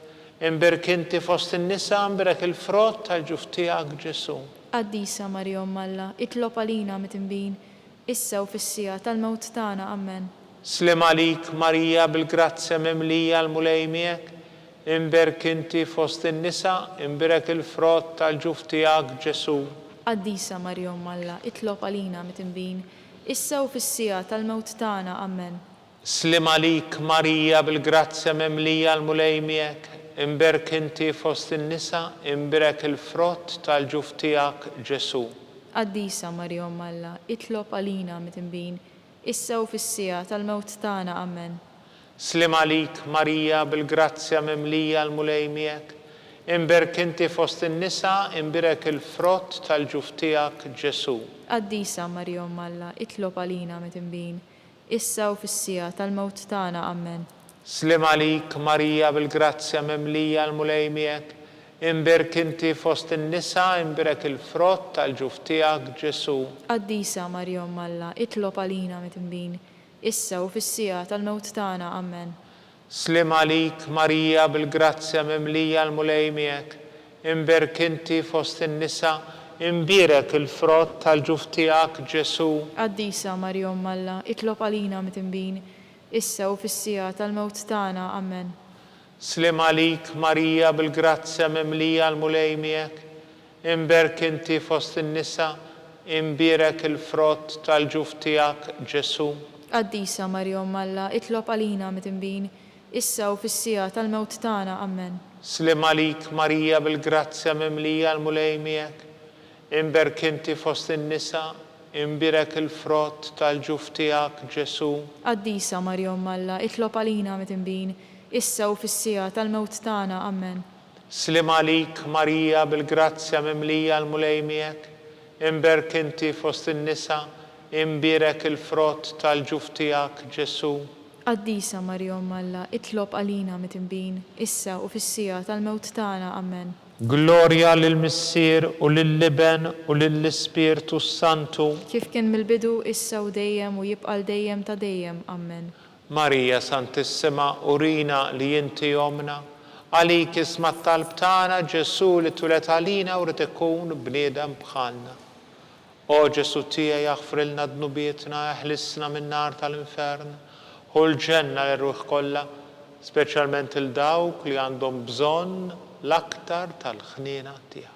imbirk inti fost in-nisa, imbirek il-frott tal-ġuf tiegħek Ġesu. Qaddisa Marija Umm Alla, itlob għalina mit-imbin, issa u fis-sija tal-mewt tagħna, amen. Slim għalik Marija bil-grazzja memlija l-mulej miegħek, imbirk inti fost in-nisa, imbirek il-frott tal-ġuf tiegħek Ġesu. Qaddisa Marija Umm Alla, itlob għalina mit-imbin, issa u fis-sija tal-mewt tagħna, amen. Slim għalik Marija bil-grazzja memlija l-mulej miegħek, imbirk inti fost in-nisa, imbirek il-frott tal-ġuf tiegħek Ġesu. Qaddisa Marija Umm Alla, itlob għalina mit-imbin, issa u fis-sija tal-mewt tagħna, amen. Slim għalik Marija bil-grazzja memlija l-mulej miegħek, imbirk inti fost in-nisa, imbirek il-frott tal-ġuf tiegħek Ġesu. Qaddisa Marija Umm Alla, itlob għalina mit-imbin, issa u fis-sija tal-mewt tagħna, amen. Slim għalik Marija bil-grazzja memlija l-mulej miegħek, imbirk inti fost in-nisa, imbirek il-frott tal-ġuf tiegħek Ġesu. Qaddisa Marija Umm Alla, itlob għalina mit-imbin, issa u fis-sija tal-mewt tagħna, amen. Slim għalik Marija bil-grazzja memlija l-mulej miegħek, imbirk inti fost in-nisa, imbirek il-frott tal-ġuf tiegħek Ġesu. Qaddisa Marija Umm Alla, itlob għalina mit-imbin, issa u fis-sija tal-mewt tagħna, amen. Slim għalik Marija bil-grazzja memlija l-mulej miegħek, imbirk inti fost in-nisa, imbirek il-frott tal-ġuf tiegħek Ġesu. Qaddisa Marija Umm Alla, itlob għalina mit-imbin, issa u fis-sija tal-mewt tagħna, amen. Slim għalik Marija bil-grazzja memlija l-mulej miegħek, imbirk inti fost in-nisa, imbirek il-frott tal-ġuf tiegħek Ġesu. Qaddisa Marija Umm Alla, itlob għalina mit-imbin, issa u fis-sija tal-mewt tagħna, amen. Slim għalik Marija bil-grazzja memlija l-mulej miegħek, imbirk inti fost in-nisa, imbirek il-frott tal-ġuf tiegħek Ġesu. Qaddisa Marija Umm Alla, itlob għalina mit-imbin, issa u fis-sija tal-mewt tagħna, amen. Gloria lill-Missier u lill-Liben u lill-Ispirtu Santu. Kif kien mill-bidu, issa u dejjem u jibqa' dejjem ta' dejjem, amen. Marija Santissima, urina li inti omna, għalik isma t-talb tagħna Ġesu li tulet għalina u rid ikun bniedem bħalna. O Ġesu tiegħi aħfrilna dnubietna, eħlisna min-nar tal-infern, u l-ġenna l-ruħ kollha, speċjalment il-dawk li għandhom bżonn l-aktar tal-ħniena tiegħek.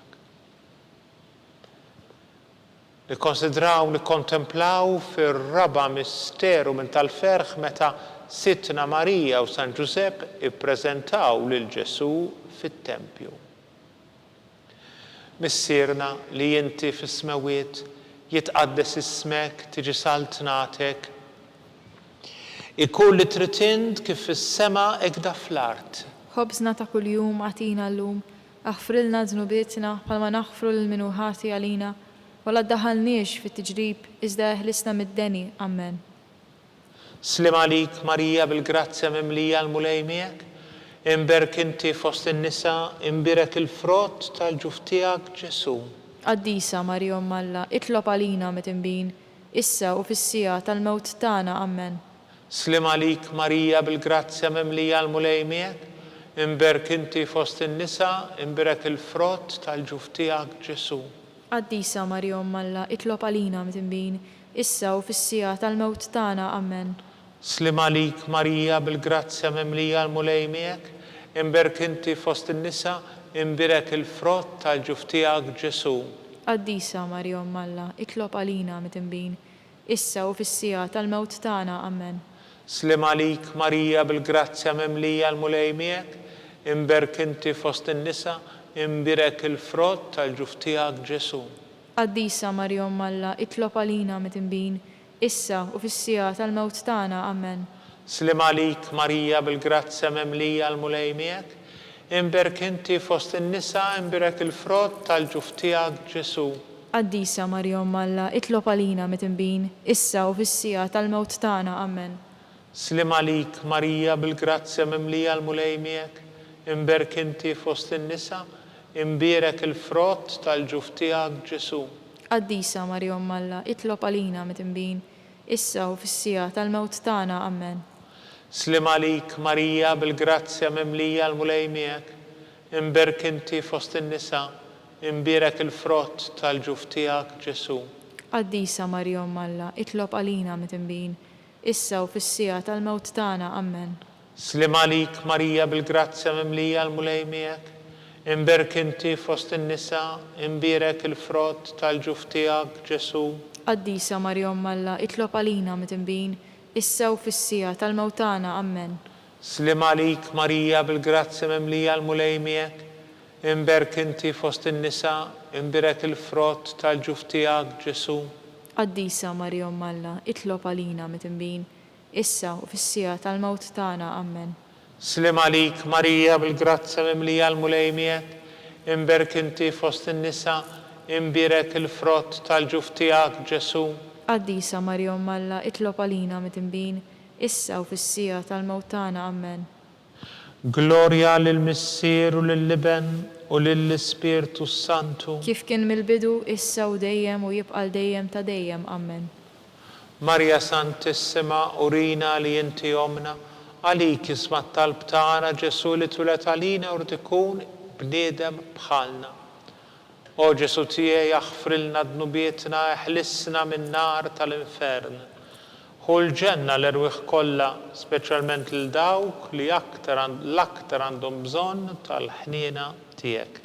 Nikkonsidraw, nikkontemplaw fir-raba misteru minn tal-ferħ meta Sittna Marija u San Ġusepp ippreżentaw lil Ġesu fit-Tempju. Missierna li inti fis-smawiet, jitqaddes ismek, tiġi saltnatek, Ikun li tritint kif fis-sema ekda fl-art. خبزنا ta' kuljum għatina llum, aħfrilna żnubietna bħalma naħfru lil min hu ħati għalina, wala ddaħħalniex fit-tiġrib iżda ħlisna mid-deni, Amen. Slim għalik Marija bil-grazzja mimlija l-mulej miegħek, imberk inti fost in-nisa, imbirek il-frott tal-ġuf tiegħek Ġesu. Qaddisa Marija Umm Alla, itlob għalina metimbin, issa u fis-sija tal-mewt tagħna, Amen. Slim għalik Marija bil-grazzja mimlija l-mulej miegħek, imberk inti fost in-nisa, imbirek il-frott tal-ġuf tiegħek Ġesu. Qaddisa Marija Umm Alla, itlob għalina metimbin, issa u fis-sija tal-mewt tagħna, Amen. Slim għalik Marija bil-grazzja mimlija l-mulej miegħek, imberk inti fost in-nisa, imbirek il-frott tal-ġuf tiegħek Ġesu. Qaddisa Marija Umm Alla, itlob għalina metimbin, issa u fis-sija tal-mewt tagħna, Amen. Slim għalik Marija bil-grazzja mimlija l-mulej miegħek, imberk inti fost in-nisa, imbirek il-frott tal-ġuf tiegħek Ġesu. Qaddisa Marija Umm Alla, itlob għalina metimbin, issa u fis-sija tal-mewt tagħna, Amen. Slim għalik Marija bil-grazzja mimlija l-mulej miegħek, imberk inti fost in-nisa, imbirek il-frott tal-ġuf tiegħek Ġesu. Qaddisa Marija Umm Alla, itlob għalina metimbin, issa u fis-sija tal-mewt tagħna, Amen. Slim għalik Marija bil-grazzja mimlija l-mulej miegħek, imberk inti fost in-nisa, imbirek il-frott tal-ġuf tiegħek Ġesu. Qaddisa Marija Umm Alla, itlob għalina metimbin, issa u fis-sija tal-mewt tagħna, Amen. Slim għalik Marija bil-grazzja mimlija l-mulej miegħek, imberk inti fost in-nisa, imbirek il-frott tal-ġuf tiegħek Ġesu. Qaddisa Marija Umm Alla, itlob għalina metimbin, issa u fis-sija tal-mewt tagħna, Amen. Slim għalik Marija bil-grazzja mimlija l-mulej miegħek, imberk inti fost in-nisa, imbirek il-frott tal-ġuf tiegħek Ġesu. Qaddisa Marija Umm Alla, itlob għalina metimbin, issa u fis-sija tal-mewt tagħna, Amen. Slim għalik Marija bil-grazzja mimlija l-mulej miegħek, imberk inti fost in-nisa, imbirek il-frott tal-ġuf tiegħek Ġesu. Qaddisa Marija Umm Alla, itlob għalina metimbin, issa u fis-sija tal-mewt tagħna, Amen. Slim għalik Marija bil-grazzja mimlija l-mulej miegħek, imberk inti fost in-nisa, imbirek il-frott tal-ġuf tiegħek Ġesu. Qaddisa Marija Umm Alla, itlob għalina metimbin, issa u fis-sija tal-mewt tagħna, Amen. Glorja lill-Missier u lill-Liben u lill-Ispirtu Santu. Kif kien mill-bidu, issa u dejjem u jibqa' dejjem ta' dejjem, Amen. Marja Santissima, urina li inti omna, għalik jisma' talb tagħna Ġesu li tulet għalina u tkun bniedem bħalna. O Ġesu tiegħi aħfrilna dnubietna, eħlissna min-nar tal-infern. Hu l-ġenna l-erwieħ kollha, speċjalment lil dawk li l-aktar għandhom bżonn tal-ħniena tiegħek.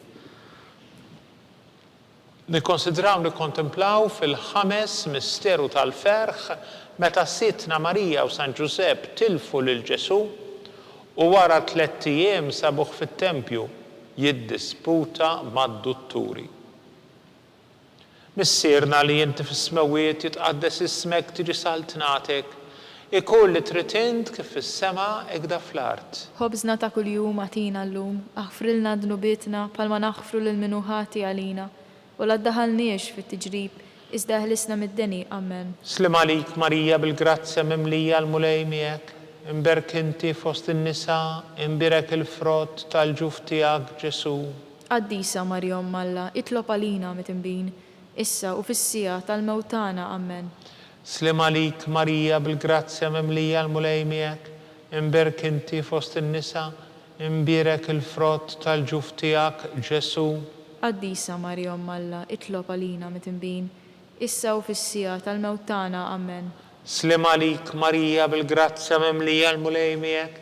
Nikkonsidraw nikkontemplaw fil-ħames misteru tal-ferħ meta Sitna Marija u San Ġusepp tilfu lil Ġesu u wara 3 ijiem sabuh fit-tempju jiddisputa mad-dutturi. Missierna li inti fis-smawiet jitqaddes ismek tiġi saltnatek, ikun li tritint kif fis-sema ekda fl-art. Ħobżna ta' kuljum għatina llum, aħfrilna dnubietna bħalma naħfru lil min hu ħati għalina, u la ddaħalniex fit-tiġrib, iżda ħlisna mid-deni, Amen. Slim għalik Marija bil-grazzja mimlija l-mulej miegħek, imberk inti fost in-nisa, imbirek il-frott tal-ġuf tiegħek Ġesu. Qaddisa Marija Umm Alla, itlob għalina metimbin, issa u fis-sija tal-mewt tagħna, Amen. Slim għalik Marija bil-grazzja mimlija l-mulej miegħek, imberk inti fost in-nisa, imbirek il-frott tal-ġuf tiegħek Ġesu. Qaddisa Marija Umm Alla, itlob għalina metimbin, issa u fis-sija tal-mewt tagħna, Amen. Slim għalik Marija bil-grazzja mimlija l-mulej miegħek,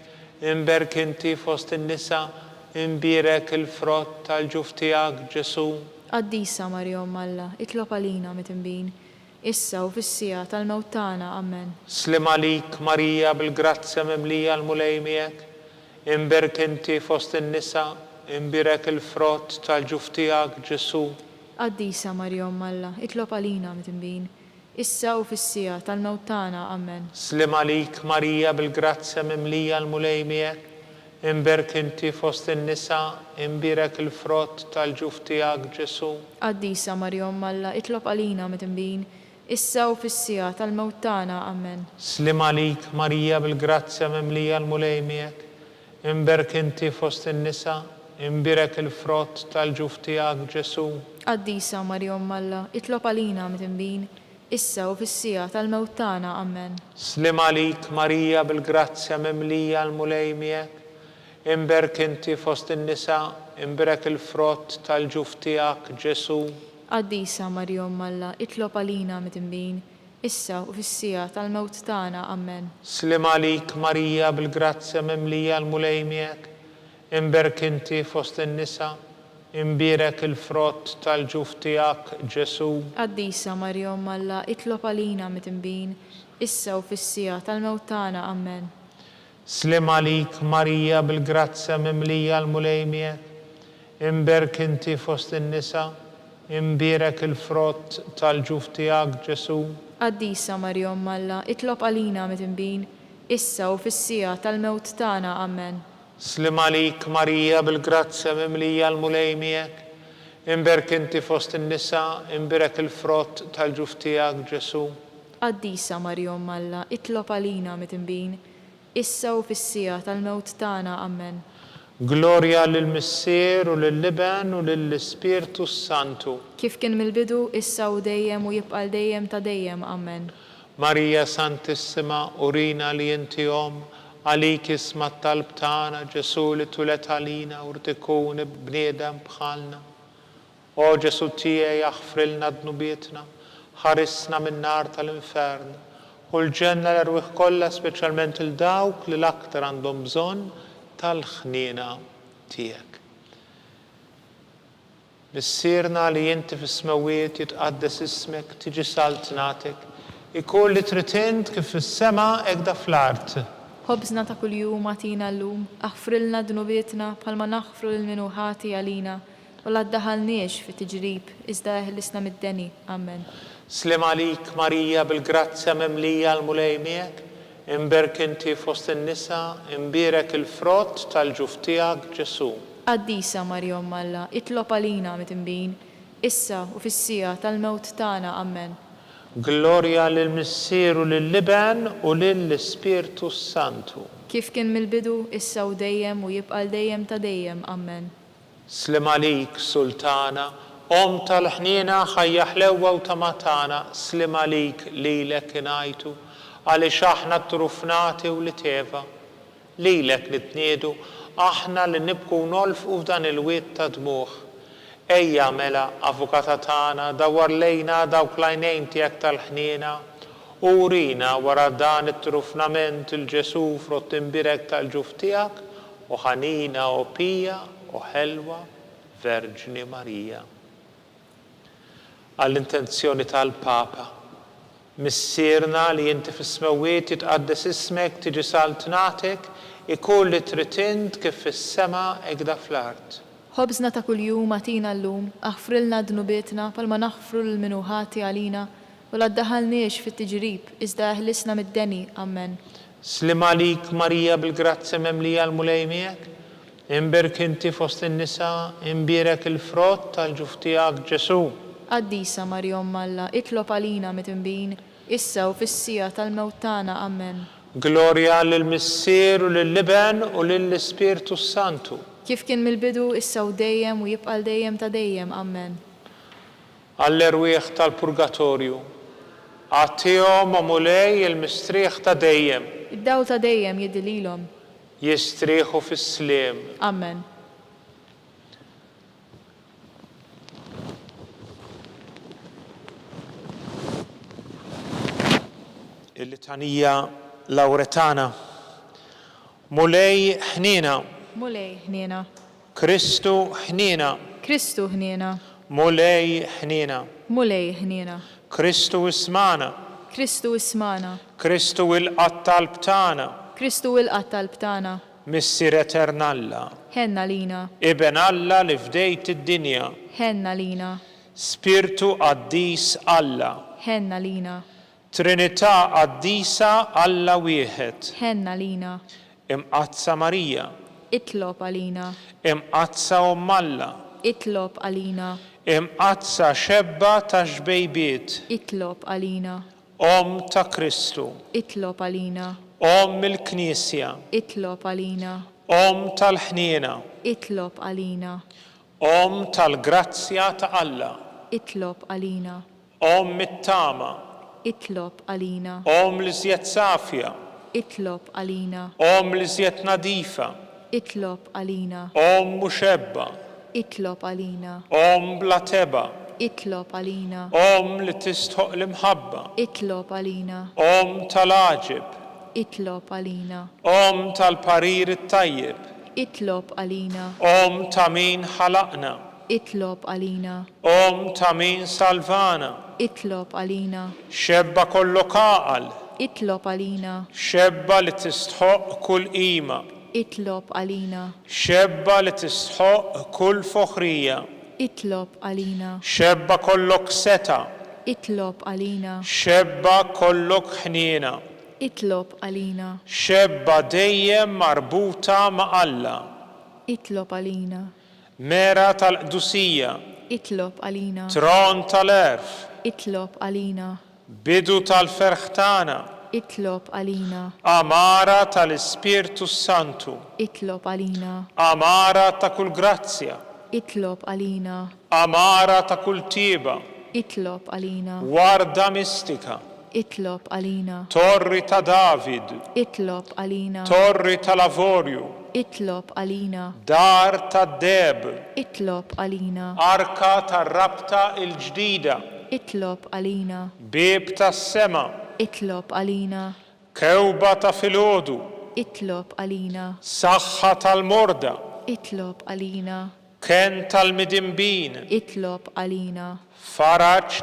imberk inti fost in-nisa, imbirek il-frott tal-ġuf tiegħek Ġesu. Qaddisa Marija Umm Alla, itlob għalina metimbin, issa u fis-sija tal-mewt tagħna, Amen. Slim għalik Marija bil-grazzja mimlija l-mulej miegħek, imberk inti fost in-nisa, imbirek il-frott tal-ġuf tiegħek Ġesu. Qaddisa Marija Umm Alla, itlob għalina metimbin, issa u fis-sija tal-mewt tagħna. Amen. Slim għalik Marija bil-grazzja mimlija l-mulej miegħek, imberk inti fost in-nisa, imbirek il-frott tal-ġuf tiegħek Ġesu. Qaddisa Marja Umm Alla, itlob għalina mit-inbin, issa u fis-sija tal-mewt tagħna. Amen. Slim għalik Marija bil-grazzja mimlija l-mulej miegħek, imberk inti fost in-nisa, imbirek il-frott tal-ġuf tiegħek Ġesu. Qaddisa Marja Umm Alla, itlob għalina mit-inbin, issa u fis-sija tal-mewt tagħna. Amen. Slim għalik Marija bil-grazzja mimlija l-mulej miegħek, imberk inti fost in-nisa, imbirek il-frott tal-ġuf tiegħek Ġesu. Qaddisa Marja Umm Alla, itlob għalina mit-inbin, issa u fis-sija tal-mewt tagħna. Amen. Slim għalik Marija bil-grazzja mimlija l-mulej miegħek, imberk inti fost in-nisa, imbirek il-frott tal-ġuf tiegħek Ġesu. Qaddisa Marja Umm Alla, itlob għalina mit-inbin, issa u fis-sija tal-mewt tagħna. Amen. Slim għalik Marija bil-grazzja mimlija l-mulej miegħek, imberk inti fost in-nisa, imbirek il-frott tal-ġuf tiegħek Ġesu. Qaddisa Marja Umm Alla, itlob għalina mit-inbin, issa u fis-sija tal-mewt tagħna. Amen. Slim għalik Marija bil-grazzja mimlija l-mulej miegħek, imberk inti fost in-nisa, imbirek il-frott tal-ġuf tiegħek Ġesu. Qaddisa Marja Umm Alla, itlob għalina mit-inbin, issa u fis-sija tal-mewt tagħna. Amen. Glorja lill-Missier u lill-Liben u lill-Ispirtu Santu. Kif kien mill-bidu, issa u dejjem u jibqa' dejjem ta' dejjem. Amen. Marija Santissima, urina li inti Om, għalik isma t-talb tagħna Ġesu li tulet għalina u rtikun bniedem bħalna. O Ġesu tiegħi aħfrilna dnubietna, ħarisna min-nar tal-infern, u l-ġenna l-erwieħ kollha speċjalment il-dawk li l-aktar għandhom bżonn tal-ħniena tiegħek. Missierna li inti fis-smawiet jitqaddes ismek, tiġi saltnatek, ikun li trid int kif fis-sema hekk da fl-art. Ħobżna ta' kuljum agħtina llum, aħfrilna dnubietna bħalma naħfru lil min hu ħati għalina, u la ddaħħalniex fit-tiġrib, iżda eħlisna mid-deni. Amen. Slim għalik Marija bil-grazzja mimlija l-mulej miegħek, imberk inti fost in-nisa, imbirek il-frott tal-ġuf tiegħek Ġesu. Qaddisa Marja Umm Alla, itlob għalina mit-inbin, issa u fis-sija tal-mewt tagħna. Amen. Glorja lill-Missier u lill-Liben u lill-Ispirtu Santu. Kif kien mill-bidu, issa u dejjem u jibqa' dejjem ta' dejjem. Amen. Slim għalik Sultana, Om tal-ħniena ħajja ħlewwa u tamatana, slim għalik lilek ingħajtu, għaliex aħna trufnati u li teva. Lilek nitniedu, aħna li nibku nolfqu f'dan il-wiet ta' dmuħ. Ejja mela, avukata tagħna, dawar lejna dawk l-għajnejn tiegħek tal-ħniena, u urina wara dan it-trufnament il-Ġesu frott imbirek tal-ġuf tiegħek, u ħanina u pija u ħelwa Verġni Marija. Għall-intenzjoni tal-Papa, missierna li inti fis-smawiet jitqaddes ismek, tiġi saltnatek, ikun li trid int kif fis-sema hekk da fl-art. Ħobżna ta' kuljum agħtina llum, aħfrilna dnubietna bħalma naħfru lil min hu ħati għalina, u la ddaħħalniex fit-tiġrib, iżda eħlisna mid-deni. Amen. Slim għalik Marija bil-grazzja mimlija l-mulej miegħek, imberk inti fost in-nisa, imbirek il-frott tal-ġuf tiegħek Ġesu. Qaddisa Marja Umm Alla, itlob għalina mit-inbin, issa u fis-sija tal-mewt tagħna. Amen. Glorja lill-Missier u lill-Liben u lill-Ispirtu Santu. Kif kien mill-bidu, issa u dejjem u jibqa' dejjem ta' dejjem. Amen. Għall-erwieħ tal-Purgatorju, għattihom mulej il-mistrieħ ta' dejjem. Id-dawl ta' dejjem jidililhom. Jistrieħu fis-sliem. Amen. Il-litanija Lawretana. Mulej ħniena. Mulej ħniena. Kristu ħniena. Kristu ħniena. Mulej ħniena. Mulej ħniena. Kristu ismana. Kristu ismana. Kristu il-qattalb tagħna. Kristu il-qattalb tagħna. Missier Eternalla. Ħenna lina. Iben Alla li fdejt id-dinja. Ħenna lina. Spirtu qaddis Alla. Henna lina. Trinità qaddisa Alla wieħed. Henna lina. Imqazza Marija. Itlob għalina. Imqazza Alla. Itlob għalina. Imqazza xebba ta' xbejbiet. Itlob għalina. Ta' Kristu. Itlob għalina. Il-Knisja. Itlob għalina. Tal-ħniena. Itlob għalina. Tal-grazzja ta' Alla. Itlob għalina. Mit-tama. Itlob għalina. L-iżjed safja. Itlob għalina. L-iżjed nadifa. Itlob għalina. Muxebba. Itlob għalina. Bla teba. Itlob għalina. Li tistħoq l-imħabba. Itlob għalina. Tal-aġib. Itlob għalina. Tal-parir it-tajjib. Itlob għalina. Ta' min ħalaqna. Itlob għalina. Ta' min salvana. Itlob għalina. Xebba kollok għaqal. Itlob għalina. Xebba li tistħoq kull qima. Itlob għalina. Xebba li tistħoq kull foħrija. Itlob għalina. Xebba kollok seta. Itlob għalina. Xebba kollok ħniena. Itlob għalina. Xebba dejjem marbuta ma' Alla. Itlob għalina. Mera tal-qdusija. Itlob għalina. Tron tal-erf. Itlob għalina. Bidu tal-ferħtana. Itlob għalina. Amara tal-Ispirtu Santu. Itlob għalina. Amara ta' kull grazzja. Itlob għalina. Amara ta' kull tieba. Itlob għalina. Warda mistika. Itlob għalina. Torri ta' David. Itlob għalina. Torri tal-Avorju. Itlob għalina. Dar ta' Deb. Itlob għalina. Arka ta' rabta il-ġdida. Itlob għalina. Bib ta' sema. Itlob għalina. Kewba ta' filodu. Itlob għalina. Saħħa tal-morda. Itlob għalina. Ken tal-midimbin. Itlob għalina. Faraġ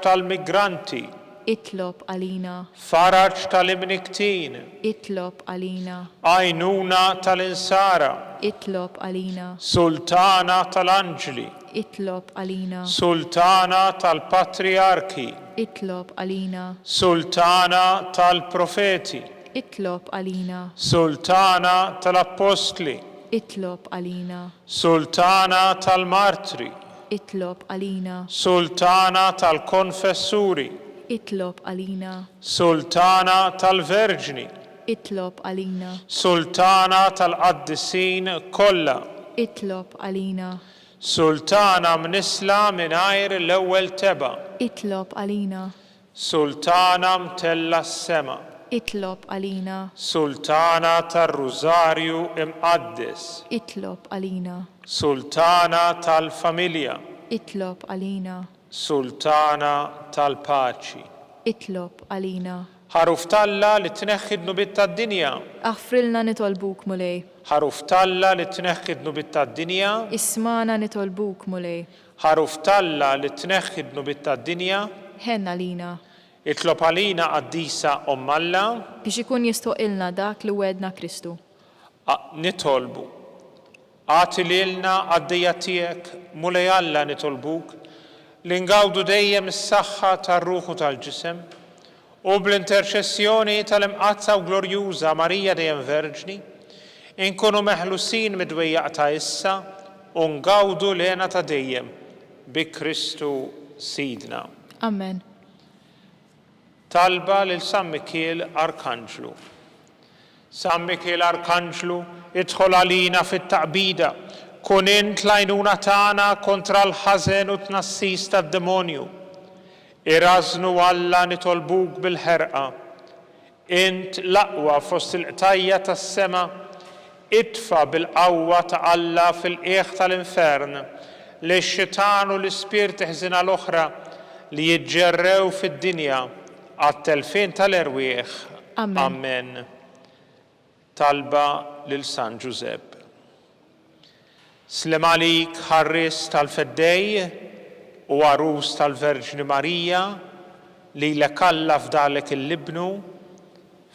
tal-migranti. Itlob għalina. Faraġ tal-imniktin. Itlob għalina. Għajnuna tal-insara. Itlob għalina. Sultana tal-anġli. Itlob għalina. Sultana tal-patriarki. Itlob għalina. Sultana tal-profeti. Itlob għalina. Sultana tal-apostli. Itlob għalina. Sultana tal-martri. Itlob għalina. Sultana tal-konfessuri. Itlob għalina. Sultana tal-verġni. Itlob għalina. Sultana tal-qaddisin kollha. Itlob għalina. Sultana mnisla mingħajr l-ewwel teba. Itlob għalina. Sultana mtella s-sema. Itlob għalina. Sultana tar-Rużarju imqaddis. Itlob għalina. Sultana tal-familja. Itlob għalina. Sultana tal-paċi. Itlob għalina. Ħaruf talla li tneħħi d-nubiet tad-dinja. Aħfrilna nitolbuk mulej. Ħaruf talla li tneħħi d-nubiet tad-dinja. Ismana nitolbuk mulej. Ħaruf talla li tneħħi d-nubiet tad-dinja. Ħenna lina. Itlob għalina qaddisa Alla. Biex ikun jistoqilna dak li wedna Kristu. Nitolbu. Għati lilna għaddija tiegħek mulej Alla nitolbuk li ngawdu dejjem is-saħħa tar-ruħu tal-ġisem u bl-interċessjoni tal-imqazza u glorjuża Marija dejjem Verġni inkunu meħlusin mid-dwejjaq ta' issa u ngawdu lena ta' dejjem bi Kristu Sidna. Amen. Talba lil San Mikiel Arkanġlu. San Mikiel Arkanġlu, idħol għalina fit-taqbida, kun int l-għajnuna tagħna kontra l-ħażen u tnassis tad-demonju. Irażnu Alla nitolbuk bil-ħerqa. Int l-aqwa fost il-qtajja tas-sema, idfa bil-qawwa ta' Alla fil-qiegħ tal-infern li x-xitan u l-ispirti ħżina l-oħra li jiġġerrew fid-dinja għat-telfin tal-erwieħ. Amen. Talba lil San Giuseppe. Slem għalik ħarris tal-feddej u għarus tal-Verġni Marija li l-kalla f'dalek il-libnu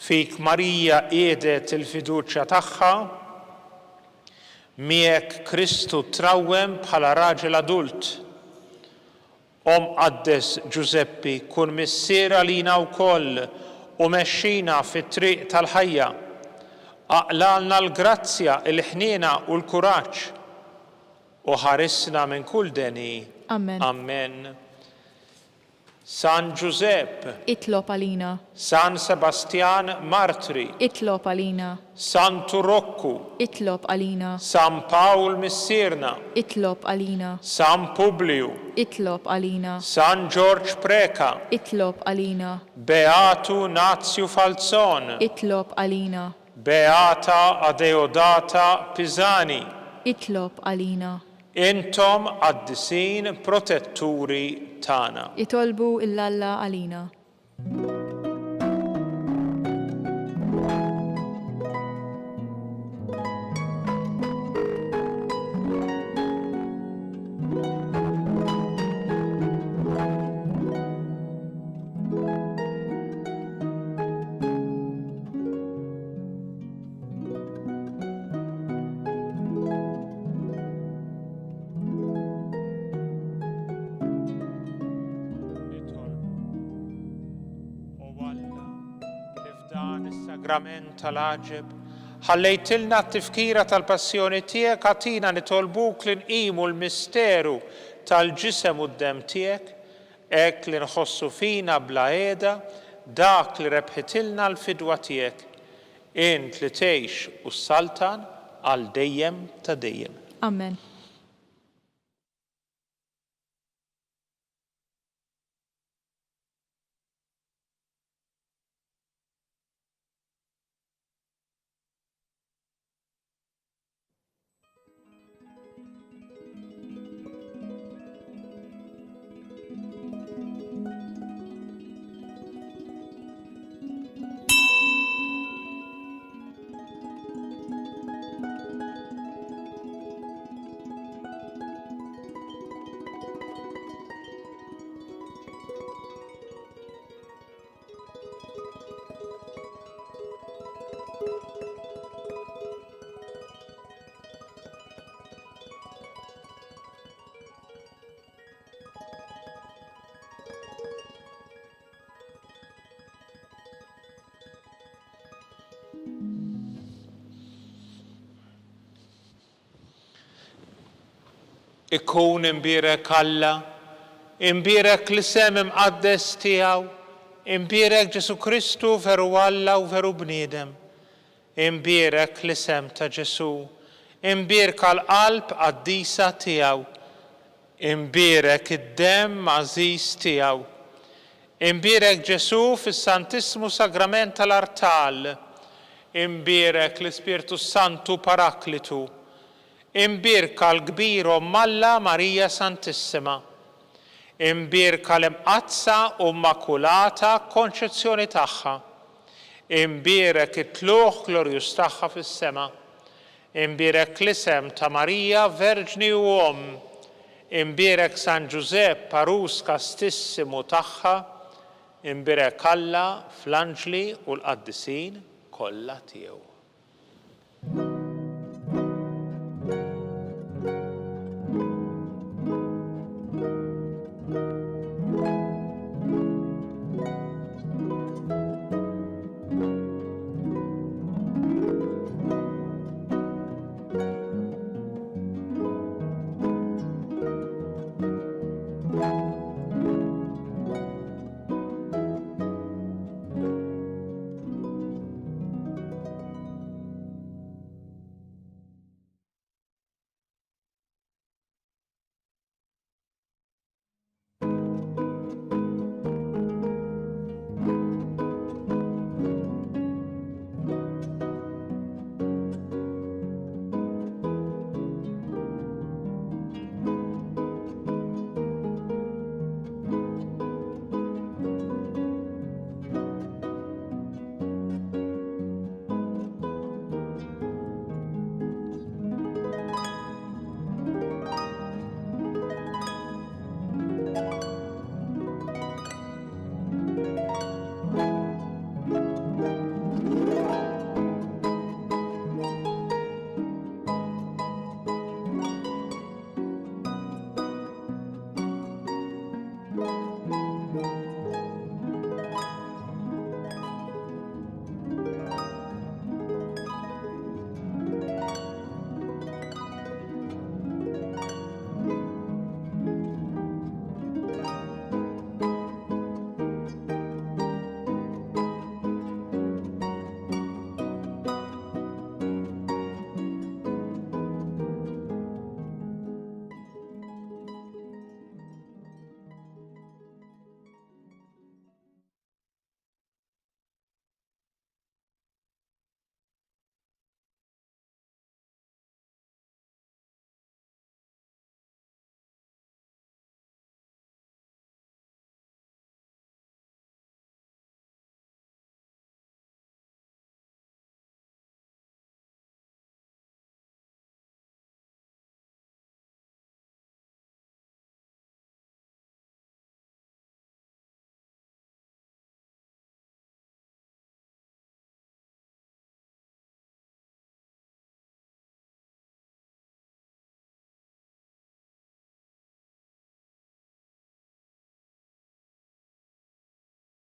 fik Marija qiegħdet il-fiduċja tagħha miegħek Kristu trawwem bħala raġel adult Qaddes Giuseppi, kun missiera lina wkoll u mexxina fit-triq tal-ħajja. Aqlalna l-grazzja, il-ħniena u l-kuraġġ u ħarisna minn kull deni. Amen. Amen. San Giuseppe, Itlob għalina. San Sebastian Martri, Itlob għalina. Santu Roccu, Itlob għalina. San Paul Missierna, Itlob għalina. San Publiu, Itlob għalina. San George Preka, Itlob għalina. Beatu Nazio Falzon, Itlob għalina. Beata Adeodata Pisani. Itlob għalina. Intom qaddisin protetturi tana. Itolbu il-Alla għalina. Sagrament tal-aġeb, ħallejtilna t-tifkira tal-passjoni tiegħek, għatina nitolbuk li nqimu l-misteru tal-ġisem u d-dem tiegħek, hekk li nħossu fina bla qiegħda dak li rebħitilna l-fidwa tiegħek, int li tgħix u s-saltan għal dejjem ta' dejjem. Amen. Ikkun imbierek Alla, imbierek l-isem imqaddes tiegħu, imbierek Ġesu Kristu veru Alla u veru bniedem, imbierek l-isem ta' Ġesu, imbierek għall-qalb qaddisa tiegħu, imbierek id-dem għażiż tiegħu, imbierek Ġesu fis-Santissimu Sagrament tal-Artal, imbierek l-Ispirtu Santu Paraklitu, imbirka l-kbir Alla Marija Santissima, imbirka l-imqazza u Immakulata Konċezzjoni tagħha, imbirek it-tluħ glorjus tagħha fis-sema, imbirek l-isem ta' Marija Verġni u imbirek San Giuseppe Parus Kastissimu tagħha, imbirek Alla fl-anġli u l-qaddisin kollha tiegħu.